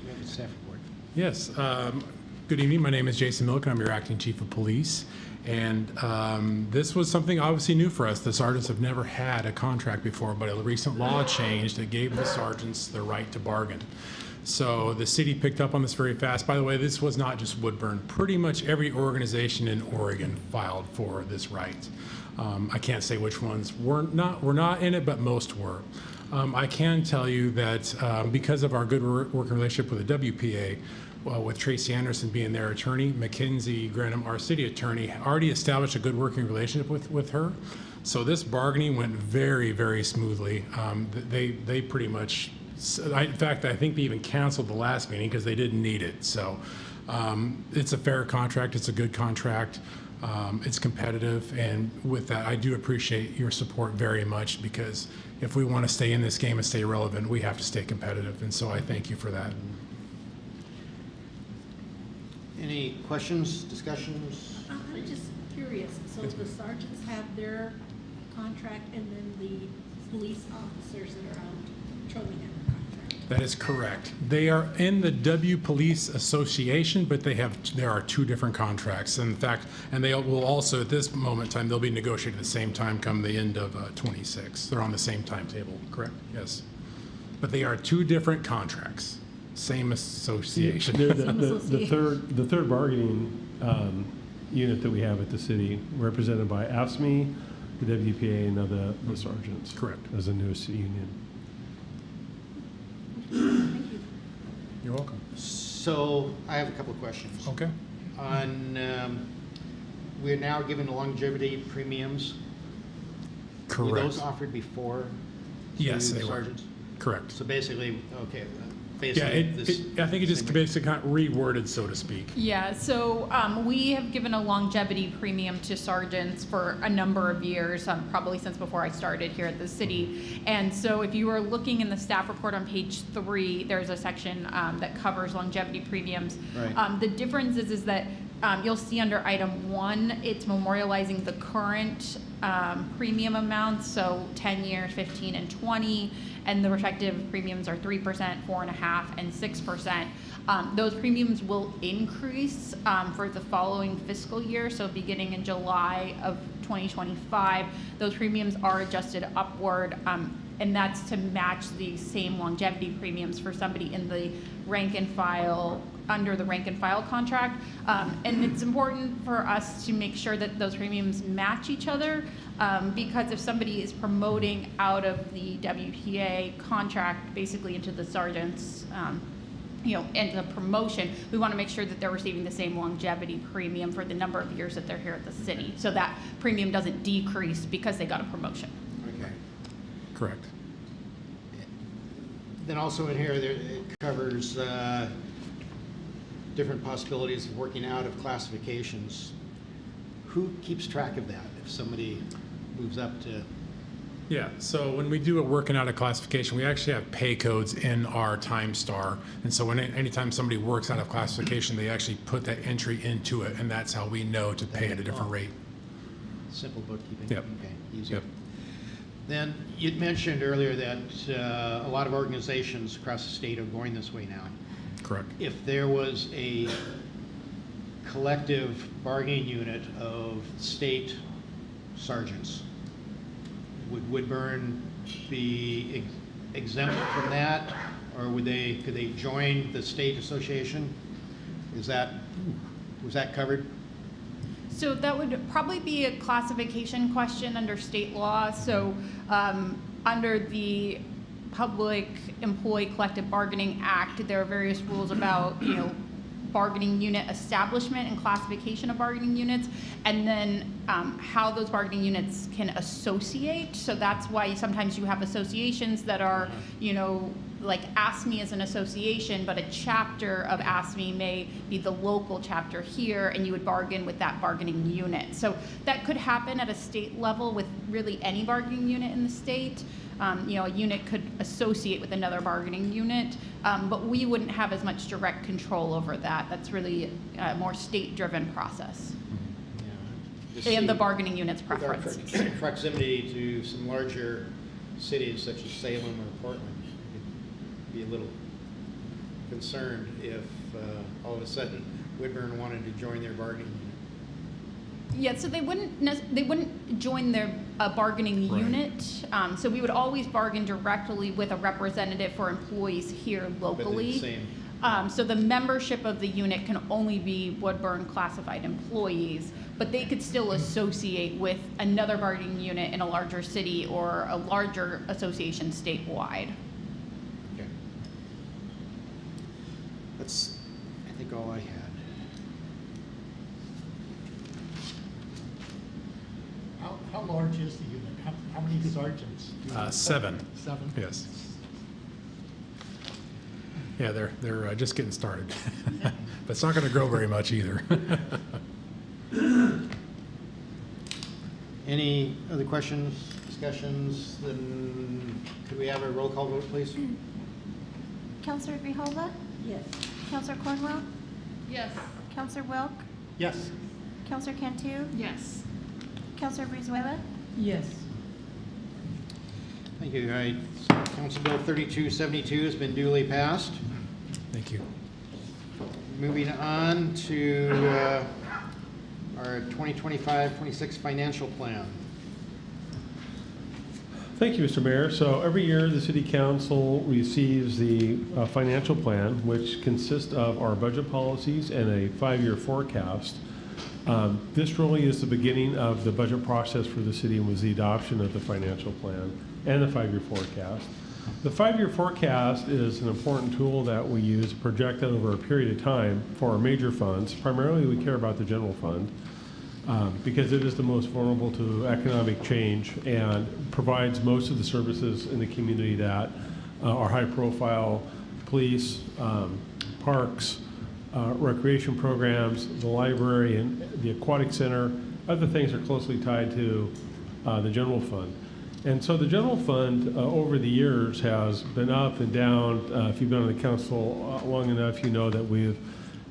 B: have a staff report.
O: Yes. Good evening. My name is Jason Milk, and I'm your acting chief of police. And this was something obviously new for us. The sergeants have never had a contract before, but a recent law changed that gave the sergeants the right to bargain. So the city picked up on this very fast. By the way, this was not just Woodburn. Pretty much every organization in Oregon filed for this right. I can't say which ones were not in it, but most were. I can tell you that because of our good working relationship with the WPA, with Tracy Anderson being their attorney, Mackenzie Granum, our city attorney, already established a good working relationship with her. So this bargaining went very, very smoothly. They pretty much, in fact, I think they even canceled the last meeting because they didn't need it. So it's a fair contract. It's a good contract. It's competitive. And with that, I do appreciate your support very much, because if we want to stay in this game and stay relevant, we have to stay competitive. And so I thank you for that.
B: Any questions, discussions?
A: I'm just curious. So the sergeants have their contract, and then the police officers that are out patrolling have their contract?
O: That is correct. They are in the W Police Association, but there are two different contracts. In fact, and they will also, at this moment in time, they'll be negotiated at the same time come the end of 26. They're on the same timetable, correct? Yes. But they are two different contracts. Same association.
G: The third bargaining unit that we have at the city, represented by AFSCME, the WPA, and now the sergeants.
O: Correct.
G: As the newest union.
A: Thank you.
O: You're welcome.
B: So I have a couple of questions.
O: Okay.
B: On, we're now given the longevity premiums.
O: Correct.
B: Were those offered before?
O: Yes,
B: to
O: they were.
B: sergeants?
O: Correct.
B: So basically, okay,
O: basically. I think it just basically kind of reworded, so to speak.
P: Yeah, so we have given a longevity premium to sergeants for a number of years, probably since before I started here at the city. And so if you are looking in the staff report on page 3, there's a section that covers longevity premiums.
B: Right.
P: The difference is that you'll see under item 1, it's memorializing the current premium amounts, so 10 years, 15, and 20, and the respective premiums are 3%, 4.5%, and 6%. Those premiums will increase for the following fiscal year, so beginning in July of 2025, those premiums are adjusted upward, and that's to match the same longevity premiums for somebody in the rank and file, under the rank and file contract. And it's important for us to make sure that those premiums match each other, because if somebody is promoting out of the WPA contract basically into the sergeant's, into the promotion, we want to make sure that they're receiving the same longevity premium for the number of years that they're here at the city, so that premium doesn't decrease because they got a promotion.
B: Okay.
O: Correct.
B: Then also in here, it covers different possibilities of working out of classifications. Who keeps track of that if somebody moves up to?
O: Yeah, so when we do a working out of classification, we actually have pay codes in our time star. And so anytime somebody works out of classification, they actually put that entry into it, and that's how we know to pay at a different rate.
B: Simple bookkeeping.
O: Yep.
B: Okay, easy.
O: Yep.
B: Then you'd mentioned earlier that a lot of organizations across the state are going this way now.
O: Correct.
B: If there was a collective bargaining unit of state sergeants, would Woodburn be exempt from that, or could they join the state association? Was that covered?
P: So that would probably be a classification question under state law. So under the Public Employee Collective Bargaining Act, there are various rules about, bargaining unit establishment and classification of bargaining units, and then how those bargaining units can associate. So that's why sometimes you have associations that are, like ASME is an association, but a chapter of ASME may be the local chapter here, and you would bargain with that bargaining unit. So that could happen at a state level with really any bargaining unit in the state. A unit could associate with another bargaining unit, but we wouldn't have as much direct control over that. That's really a more state-driven process.
B: Yeah.
P: And the bargaining unit's preference.
B: With our proximity to some larger cities such as Salem or Portland, you'd be a little concerned if all of a sudden Woodburn wanted to join their bargaining unit.
P: Yeah, so they wouldn't join their bargaining unit. So we would always bargain directly with a representative for employees here locally. So the membership of the unit can only be Woodburn classified employees, but they could still associate with another bargaining unit in a larger city or a larger association statewide.
B: Okay. That's, I think, all I had.
C: How large is the unit? How many sergeants?
O: 7.
C: 7?
O: Yes. Yeah, they're just getting started. But it's not going to grow very much either.
B: Any other questions, discussions? Then could we have a roll call vote, please?
K: Counselor Grijalva?
A: Yes.
K: Counselor Cornwell?
F: Yes.
K: Counselor Wilk?
C: Yes.
K: Counselor Cantu?
F: Yes.
K: Counselor Brizuela?
A: Yes.
B: Thank you. All right. Council Bill 3272 has been duly passed.
O: Thank you.
B: Moving on to our 2025-26 financial plan.
G: Thank you, Mr. Mayor. So every year, the City Council receives the financial plan, which consists of our budget policies and a 5-year forecast. This really is the beginning of the budget process for the city and was the adoption of the financial plan and the 5-year forecast. The 5-year forecast is an important tool that we use to project out over a period of time for our major funds. Primarily, we care about the general fund because it is the most vulnerable to economic change and provides most of the services in the community that are high-profile police, parks, recreation programs, the library, and the aquatic center. Other things are closely tied to the general fund. And so the general fund over the years has been up and down. If you've been on the council long enough, you know that we've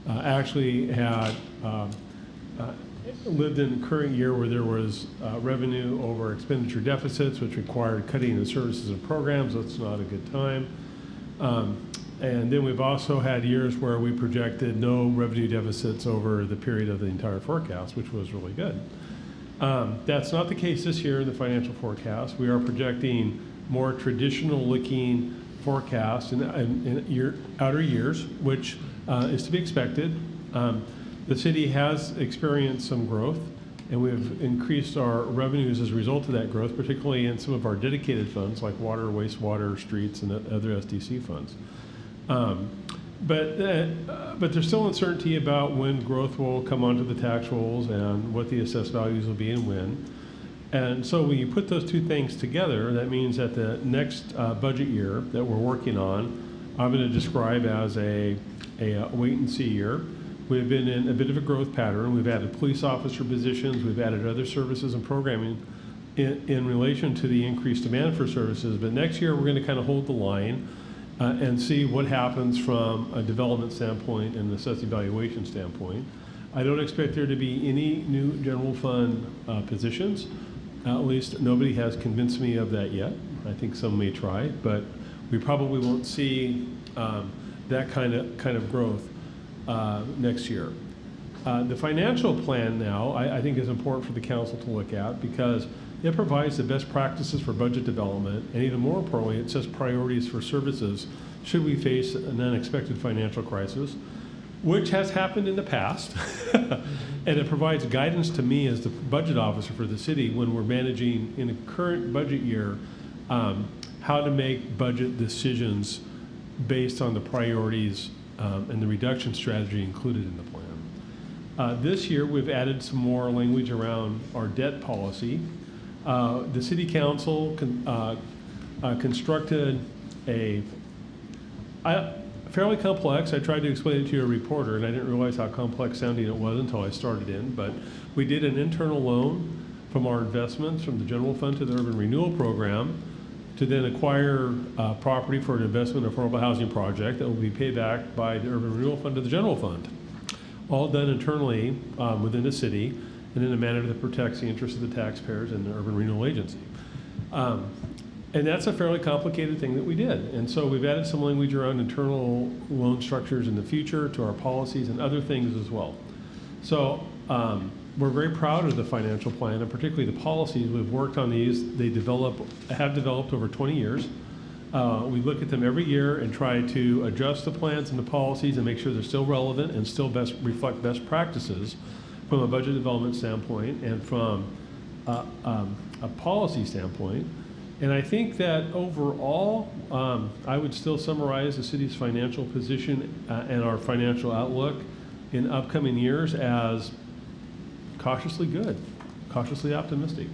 G: actually had lived in the current year where there was revenue over expenditure deficits, which required cutting in services and programs. That's not a good time. And then we've also had years where we projected no revenue deficits over the period of the entire forecast, which was really good. That's not the case this year in the financial forecast. We are projecting more traditional looking forecasts in outer years, which is to be expected. The city has experienced some growth, and we've increased our revenues as a result of that growth, particularly in some of our dedicated funds like water, wastewater, streets, and other SDC funds. But there's still uncertainty about when growth will come onto the tax rolls and what the assessed values will be and when. And so when you put those two things together, that means that the next budget year that we're working on, I'm going to describe as a wait and see year. We've been in a bit of a growth pattern. We've added police officer positions. We've added other services and programming in relation to the increased demand for services. But next year, we're going to kind of hold the line and see what happens from a development standpoint and assessed evaluation standpoint. I don't expect there to be any new general fund positions. At least nobody has convinced me of that yet. I think some may try, but we probably won't see that kind of growth next year. The financial plan now, I think, is important for the council to look at because it provides the best practices for budget development, and even more importantly, it sets priorities for services should we face an unexpected financial crisis, which has happened in the past. And it provides guidance to me as the budget officer for the city when we're managing in the current budget year how to make budget decisions based on the priorities and the reduction strategy included in the plan. This year, we've added some more language around our debt policy. The City Council constructed a fairly complex, I tried to explain it to your reporter, and I didn't realize how complex sounding it was until I started in, but we did an internal loan from our investments from the general fund to the urban renewal program to then acquire property for an investment affordable housing project that will be paid back by the urban renewal fund to the general fund. All done internally within the city and in a manner that protects the interests of the taxpayers and the urban renewal agency. And that's a fairly complicated thing that we did. And so we've added some language around internal loan structures in the future to our policies and other things as well. So we're very proud of the financial plan, and particularly the policies. We've worked on these. They have developed over 20 years. We look at them every year and try to adjust the plans and the policies and make sure they're still relevant and still reflect best practices from a budget development standpoint and from a policy standpoint. And I think that overall, I would still summarize the city's financial position and our financial outlook in upcoming years as cautiously good, cautiously optimistic.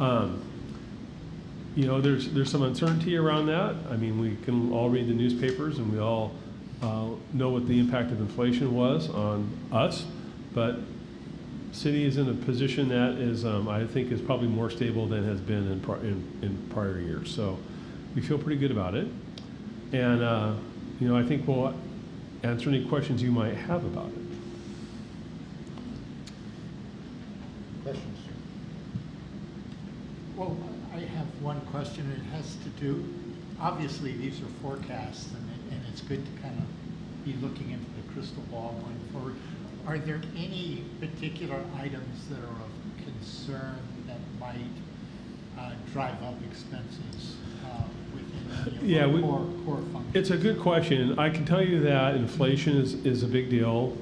G: You know, there's some uncertainty around that. I mean, we can all read the newspapers and we all know what the impact of inflation was on us, but city is in a position that is, I think, is probably more stable than has been in prior years. So we feel pretty good about it. And, you know, I think we'll answer any questions you might have about it.
C: Questions? Well, I have one question. It has to do, obviously, these are forecasts, and it's good to kind of be looking into the crystal ball going forward. Are there any particular items that are of concern that might drive up expenses within any of our core functions?
G: It's a good question. I can tell you that inflation is a big deal.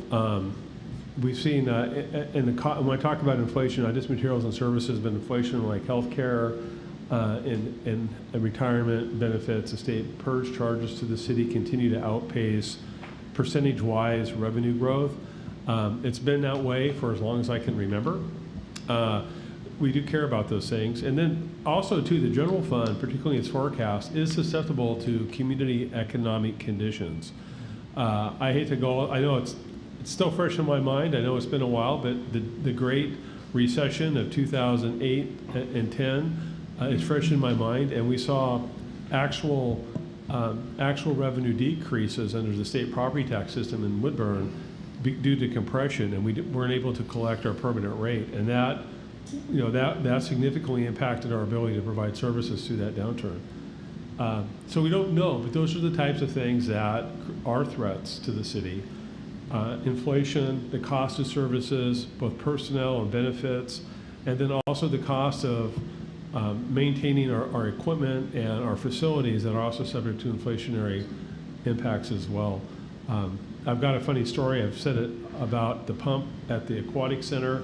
G: We've seen, when I talk about inflation, not just materials and services, but inflation like healthcare and retirement benefits, estate PERS charges to the city continue to outpace percentage-wise revenue growth. It's been that way for as long as I can remember. we do care about those things. And then also too, the general fund, particularly its forecast, is susceptible to community economic conditions. I hate to go, I know it's still fresh in my mind. I know it's been a while, but the Great Recession of 2008 and 10 is fresh in my mind, and we saw actual revenue decreases under the state property tax system in Woodburn due to compression, and we weren't able to collect our permanent rate, and that significantly impacted our ability to provide services through that downturn. So we don't know, but those are the types of things that are threats to the city. Inflation, the cost of services, both personnel and benefits, and then also the cost of maintaining our equipment and our facilities that are also subject to inflationary impacts as well. I've got a funny story. I've said it about the pump at the aquatic center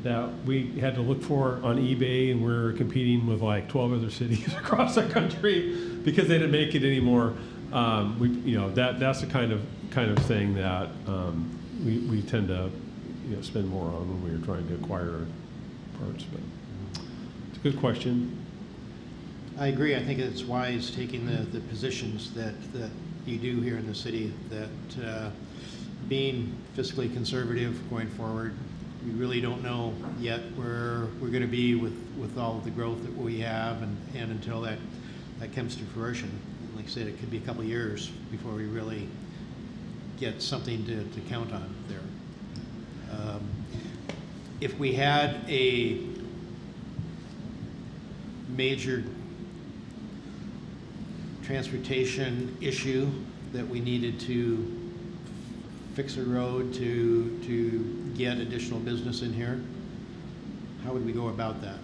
G: that we had to look for on eBay, and we're competing with like 12 other cities across the country because they didn't make it anymore. That's the kind of thing that we tend to spend more on when we're trying to acquire parts. But it's a good question.
B: I agree. I think it's wise taking the positions that you do here in the city, that being fiscally conservative going forward. We really don't know yet where we're going to be with all of the growth that we have, and until that comes to fruition. Like I said, it could be a couple of years before we really get something to count on there. If we had a major transportation issue that we needed to fix a road to get additional business in here, how would we go about that?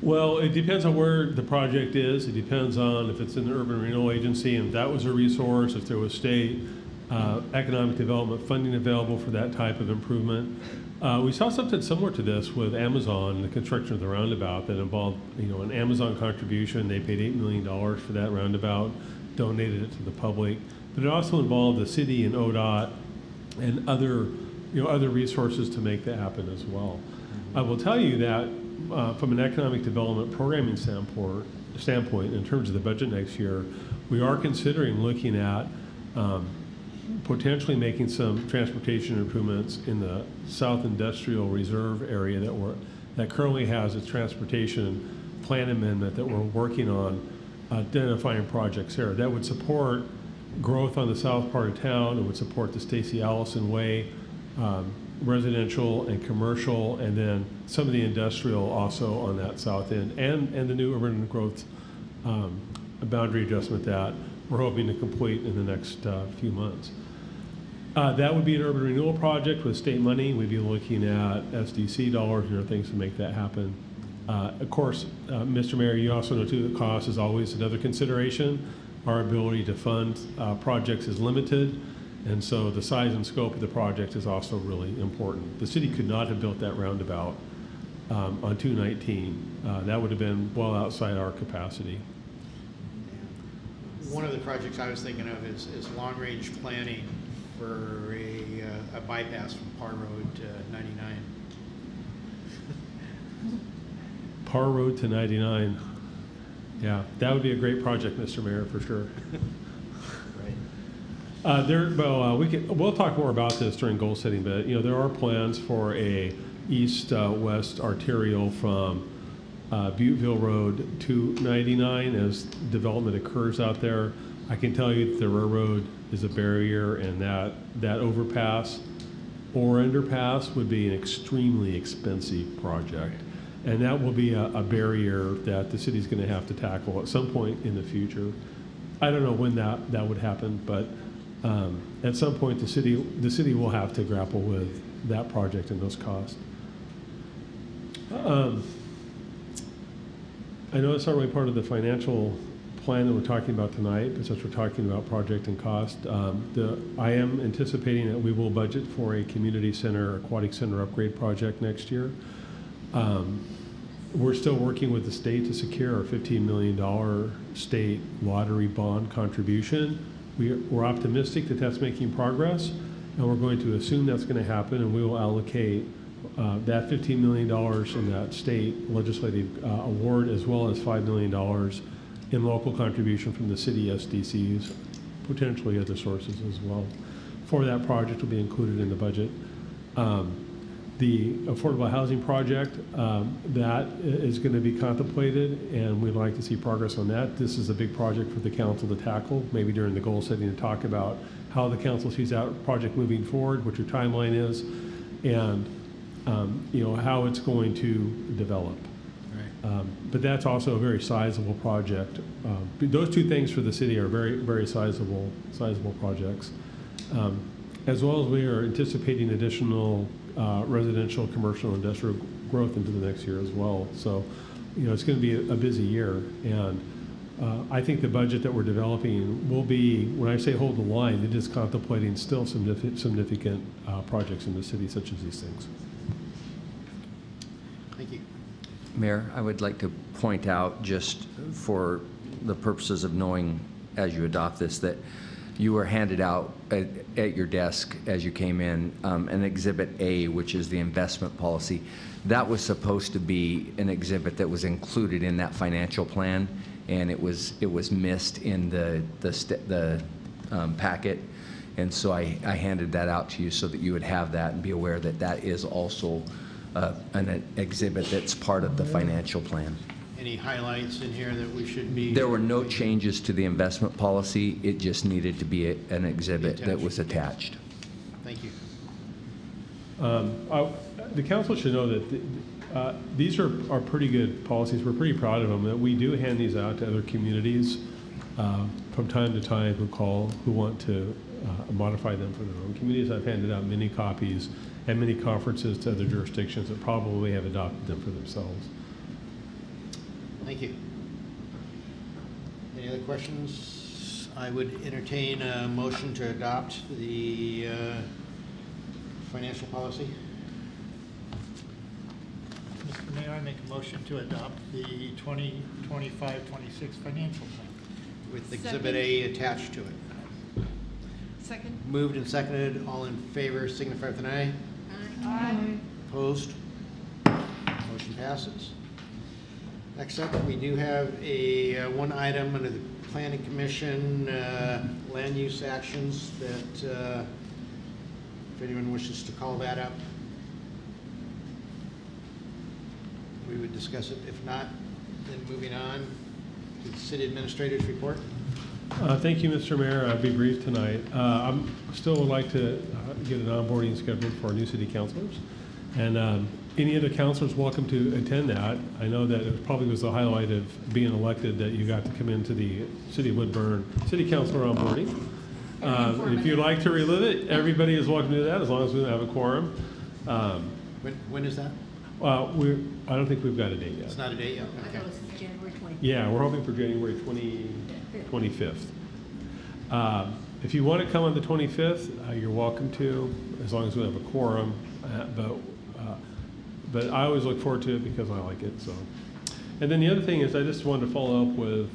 G: Well, it depends on where the project is. It depends on if it's in the Urban Renewal Agency, and if that was a resource, if there was state economic development funding available for that type of improvement. We saw something similar to this with Amazon, the construction of the roundabout that involved, an Amazon contribution. They paid $8 million for that roundabout, donated it to the public. But it also involved the city and ODOT and other resources to make that happen as well. I will tell you that from an economic development programming standpoint, in terms of the budget next year, we are considering looking at potentially making some transportation improvements in the South Industrial Reserve area that currently has a transportation plan amendment that we're working on, identifying projects there that would support growth on the south part of town. It would support the Stacey Allison Way, residential and commercial, and then some of the industrial also on that south end, and the new urban growth boundary adjustment that we're hoping to complete in the next few months. That would be an urban renewal project with state money. We'd be looking at SDC dollars and other things to make that happen. Of course, Mr. Mayor, you also know too that cost is always another consideration. Our ability to fund projects is limited, and so the size and scope of the project is also really important. The city could not have built that roundabout on 219. That would have been well outside our capacity.
B: One of the projects I was thinking of is long-range planning for a bypass from Parr Road to 99.
G: Parr Road to 99. Yeah, that would be a great project, Mr. Mayor, for sure.
B: Right.
G: We'll talk more about this during goal setting, but there are plans for a east-west arterial from Butteville Road to 99 as development occurs out there. I can tell you that the railroad is a barrier, and that overpass or underpass would be an extremely expensive project. And that will be a barrier that the city's going to have to tackle at some point in the future. I don't know when that would happen, but at some point the city will have to grapple with that project and those costs. I know it's not really part of the financial plan that we're talking about tonight, but since we're talking about project and cost, I am anticipating that we will budget for a community center, aquatic center upgrade project next year. We're still working with the state to secure a $15 million state lottery bond contribution. We're optimistic that that's making progress, and we're going to assume that's going to happen, and we will allocate that $15 million in that state legislative award, as well as $5 million in local contribution from the city SDCs, potentially other sources as well, for that project will be included in the budget. The affordable housing project, that is going to be contemplated, and we'd like to see progress on that. This is a big project for the council to tackle, maybe during the goal setting, to talk about how the council sees that project moving forward, what your timeline is, and how it's going to develop. Right. But that's also a very sizable project. Those two things for the city are very, very sizable projects. As well as we are anticipating additional residential, commercial, industrial growth into the next year as well. So, it's going to be a busy year, and I think the budget that we're developing will be, when I say hold the line, it is contemplating still significant projects in the city, such as these things.
B: Thank you.
I: Mayor, I would like to point out, just for the purposes of knowing as you adopt this, that you were handed out at your desk as you came in an Exhibit A, which is the investment policy. That was supposed to be an exhibit that was included in that financial plan, and it was missed in the packet. And so I handed that out to you so that you would have that and be aware that that is also an exhibit that's part of the financial plan.
B: Any highlights in here that we should be?
I: There were no changes to the investment policy. It just needed to be an exhibit that was attached.
B: Thank you.
G: The council should know that these are pretty good policies. We're pretty proud of them. That we do hand these out to other communities from time to time who want to modify them for their own communities. I've handed out many copies at many conferences to other jurisdictions that probably have adopted them for themselves.
B: Thank you. Any other questions? I would entertain a motion to adopt the financial policy.
C: Mr. Mayor, I make a motion to adopt the 2025-26 financial plan.
B: With Exhibit A attached to it.
F: Second.
B: Moved and seconded. All in favor signify with an aye.
F: Aye.
B: Opposed? Motion passes. Next up, we do have one item under the Planning Commission, land use actions that, if anyone wishes to call that up, we would discuss it. If not, then moving on to the City Administrator's report.
G: Thank you, Mr. Mayor. I'll be brief tonight. I still would like to get an onboarding scheduled for our new city councilors. And any other councilors welcome to attend that. I know that it probably was the highlight of being elected that you got to come into the City of Woodburn City Councilor onboarding. If you'd like to relive it, everybody is welcome to do that as long as we don't have a quorum.
B: When is that?
G: I don't think we've got a date yet.
B: It's not a date yet?
A: I thought it was January 25th.
G: Yeah, we're hoping for January 25th. If you want to come on the 25th, you're welcome to, as long as we have a quorum. But I always look forward to it because I like it. So, and then the other thing is, I just wanted to follow up with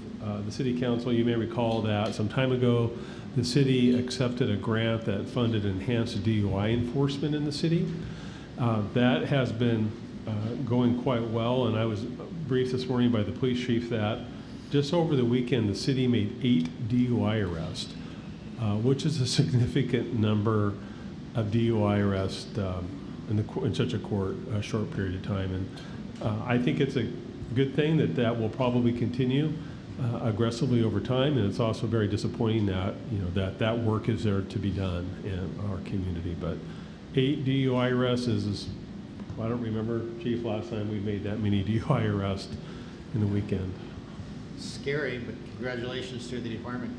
G: the City Council. You may recall that some time ago, the city accepted a grant that funded enhanced DUI enforcement in the city. That has been going quite well, and I was briefed this morning by the police chief that just over the weekend, the city made 8 DUI arrests, which is a significant number of DUI arrests in such a short period of time. And I think it's a good thing that will probably continue aggressively over time. And it's also very disappointing that that work is there to be done in our community. But 8 DUI arrests is I don't remember, Chief, last time we made that many DUI arrests in the weekend.
B: Scary, but congratulations to the department.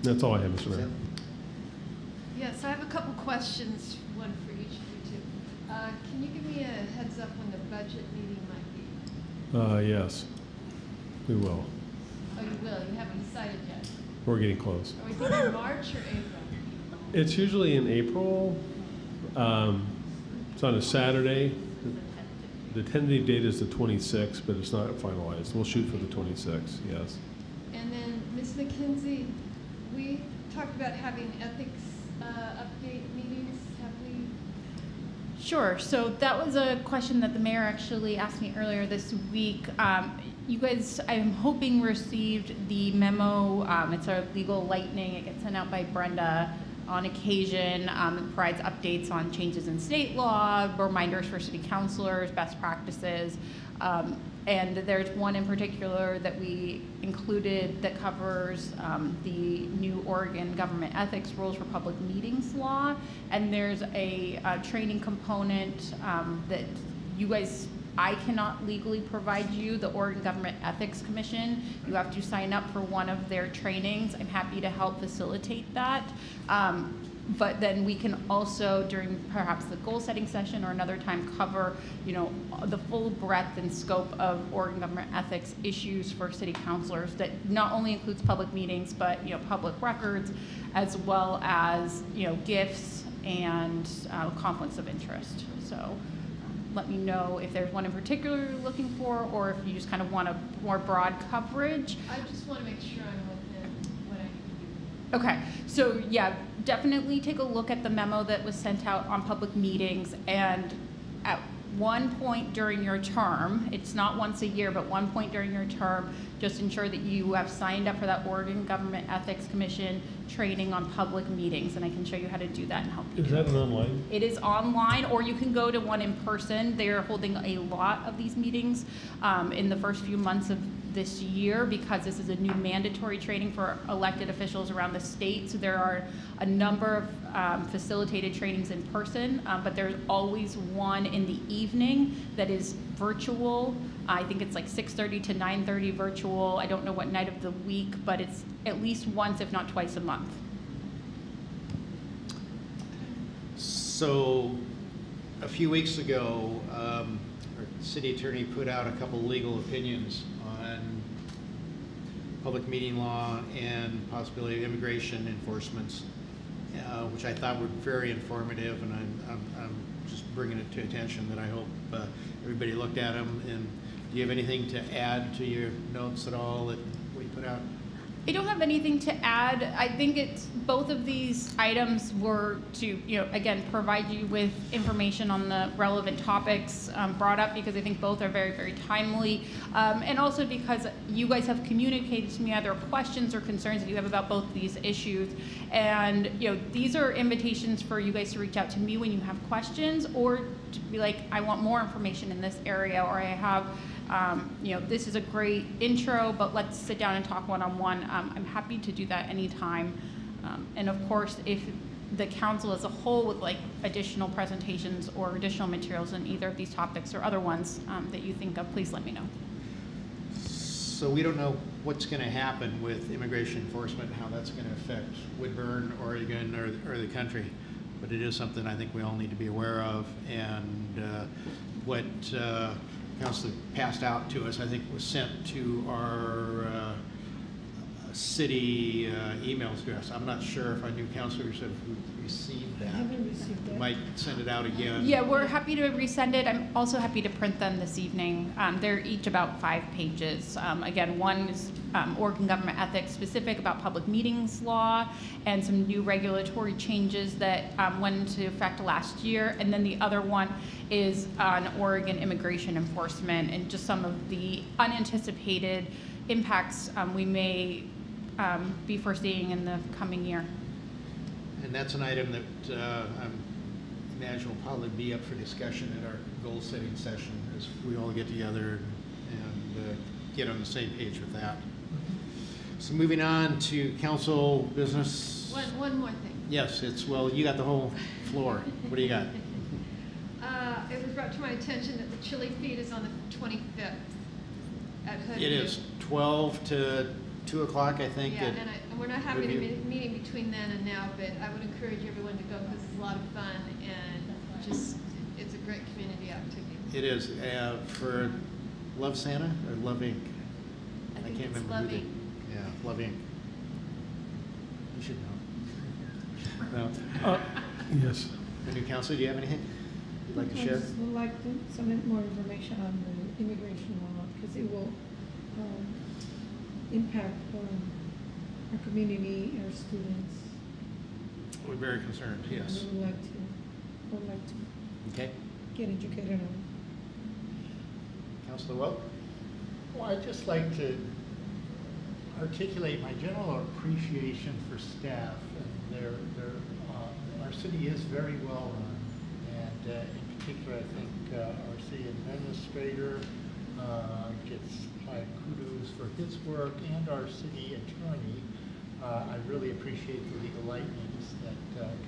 G: That's all I have, Mr. Mayor.
F: Yes, I have a couple questions, one for each of you two. Can you give me a heads up when the budget meeting might be?
G: Yes, we will.
F: Oh, you will? You haven't decided yet?
G: We're getting close.
F: Are we thinking March or April?
G: It's usually in April. It's on a Saturday. The tentative date is the 26th, but it's not finalized. We'll shoot for the 26th, yes.
F: And then, Ms. McKenzie, we talked about having ethics update meetings have we?
P: Sure. So that was a question that the mayor actually asked me earlier this week. You guys, I'm hoping, received the memo. It's a legal lightning. It gets sent out by Brenda on occasion. It provides updates on changes in state law, reminders for city councilors, best practices. And there's one in particular that we included that covers the new Oregon government ethics rules for public meetings law. And there's a training component that you guys, I cannot legally provide you, the Oregon Government Ethics Commission. You have to sign up for one of their trainings. I'm happy to help facilitate that. But then we can also, during perhaps the goal setting session or another time, cover, you know, the full breadth and scope of Oregon government ethics issues for city councilors that not only includes public meetings, but, you know, public records, as well as, you know, gifts and conflicts of interest. So let me know if there's one in particular you're looking for, or if you just kind of want a more broad coverage.
F: I just want to make sure I'm within what I need to do.
P: Okay, so yeah, definitely take a look at the memo that was sent out on public meetings, and at one point during your term, it's not once a year, but one point during your term, just ensure that you have signed up for that Oregon Government Ethics Commission training on public meetings, and I can show you how to do that and help you.
G: Is that online?
P: It is online, or you can go to one in person. They're holding a lot of these meetings in the first few months of this year, because this is a new mandatory training for elected officials around the state. So there are a number of facilitated trainings in person, but there's always one in the evening that is virtual. I think it's like 6:30 to 9:30 virtual. I don't know what night of the week, but it's at least once, if not twice a month.
B: So a few weeks ago, our city attorney put out a couple legal opinions on public meeting law and possibility of immigration enforcements, which I thought were very informative, and I'm just bringing it to attention that I hope everybody looked at them. And do you have anything to add to your notes at all that we put out?
P: I don't have anything to add. I think it's both of these items were to, you know, again, provide you with information on the relevant topics brought up, because I think both are very, very timely. And also because you guys have communicated to me either questions or concerns that you have about both these issues. And, you know, these are invitations for you guys to reach out to me when you have questions, or to be like, I want more information in this area, or I have, you know, this is a great intro, but let's sit down and talk one-on-one. I'm happy to do that anytime. And of course, if the council as a whole would like additional presentations or additional materials on either of these topics or other ones that you think of, please let me know.
B: So we don't know what's going to happen with immigration enforcement, how that's going to affect Woodburn, Oregon, or the country. But it is something I think we all need to be aware of. And what Council passed out to us, I think, was sent to our city email address. I'm not sure if our new councilors have received that.
A: I haven't received it.
B: Might send it out again.
P: Yeah, we're happy to resend it. I'm also happy to print them this evening. They're each about 5 pages. Again, one is Oregon government ethics specific about public meetings law and some new regulatory changes that went into effect last year. And then the other one is on Oregon immigration enforcement and just some of the unanticipated impacts we may be foreseeing in the coming year.
B: And that's an item that I imagine will probably be up for discussion at our goal setting session as we all get together and get on the same page with that. So moving on to council business.
F: One more thing.
B: Yes, well, you got the whole floor. What do you got?
F: It was brought to my attention that the chili feed is on the 25th at Hood.
B: It is 12 to 2 o'clock, I think.
F: Yeah, and we're not having a meeting between then and now, but I would encourage everyone to go because it's a lot of fun and just, it's a great community activity.
B: It is. For Love Santa or Love Inc?
F: I think
B: can't
F: it's
B: remember
F: Love
B: who they-
F: Inc.
B: Yeah, Love Inc. You should know. No.
G: Yes.
B: The new council, do you have anything you'd like to share?
A: I just would like some more information on the immigration law, because it will impact our community, our students.
B: We're very concerned, yes.
A: We would like to
D: would like to
B: Okay.
D: get educated on.
B: Councilor Welk?
C: Well, I'd just like to articulate my general appreciation for staff. And our city is very well run. And in particular, I think our city administrator gets high kudos for his work, and our city attorney. I really appreciate the legal lightnings that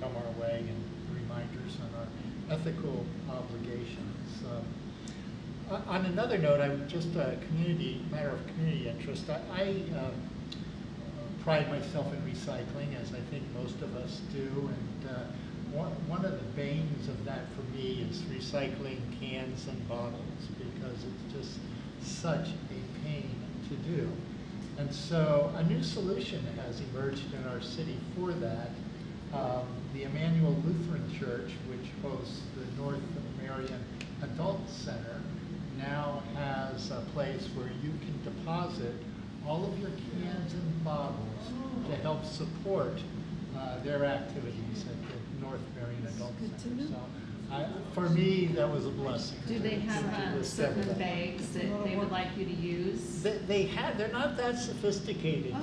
C: come our way and reminders on our ethical obligations. On another note, just a matter of community interest. I pride myself in recycling, as I think most of us do, and one of the banes of that for me is recycling cans and bottles, because it's just such a pain to do. And so a new solution has emerged in our city for that. The Emmanuel Lutheran Church, which hosts the North Marion Adult Center, now has a place where you can deposit all of your cans and bottles to help support their activities at the North Marion Adult Center. So for me, that was a blessing.
Q: Do they have certain bags that they would like you to use?
C: They're not that sophisticated.
Q: Oh.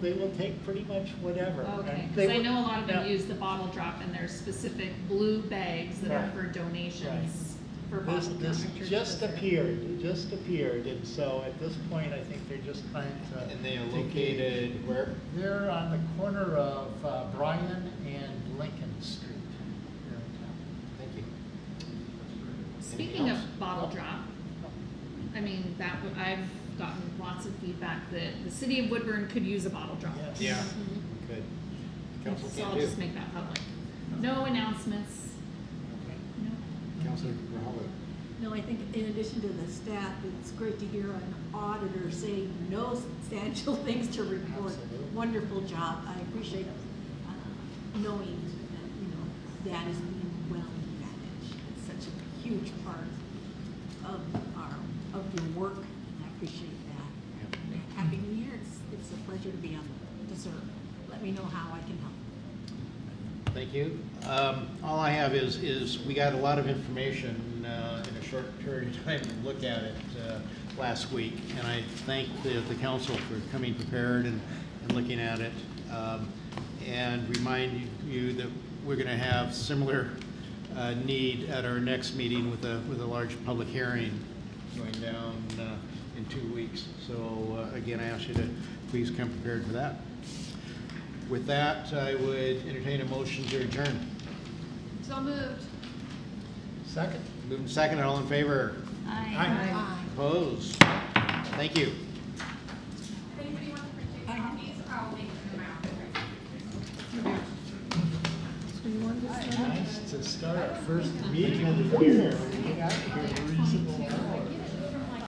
C: They will take pretty much whatever.
Q: Okay,
C: And
Q: because I know a lot of them use the bottle drop, and there's specific blue bags that are
C: Right.
Q: for donations. For
C: This
Q: bottle drop.
C: just appeared, and so at this point, I think they're just trying to.
B: And they are
C: to
B: located
C: gauge.
B: where?
C: They're on the corner of Bryan and Lincoln Street here in town.
B: Thank you.
Q: Speaking of bottle drop, I mean, I've gotten lots of feedback that the city of Woodburn could use a bottle drop.
C: Yes.
B: Yeah. Good. Council
Q: So
B: can
Q: I'll
B: do.
Q: just make that public. No announcements. No.
B: Councilor Grijalva.
A: No, I think in addition to the staff, it's great to hear an auditor say no substantial things to report.
C: Absolutely.
A: Wonderful job. I appreciate knowing that, that is being well managed. It's such a huge part of your work, and I appreciate that. And Happy New Year. It's a pleasure to be on the serve. Let me know how I can help.
B: Thank you. All I have is we got a lot of information in a short period of time to look at it last week, and I thank the council for coming prepared and looking at it, and remind you that we're going to have similar need at our next meeting with a large public hearing going down in 2 weeks. So again, I ask you to please come prepared for that. With that, I would entertain a motion to adjourn.
F: So moved.
C: Second.
B: Moved and seconded, all in favor?
C: Aye.
B: Opposed? Thank you.
E: If anybody wants to print copies, I'll make them out.
C: Nice to start our first meeting of the year. We got here reasonable hour.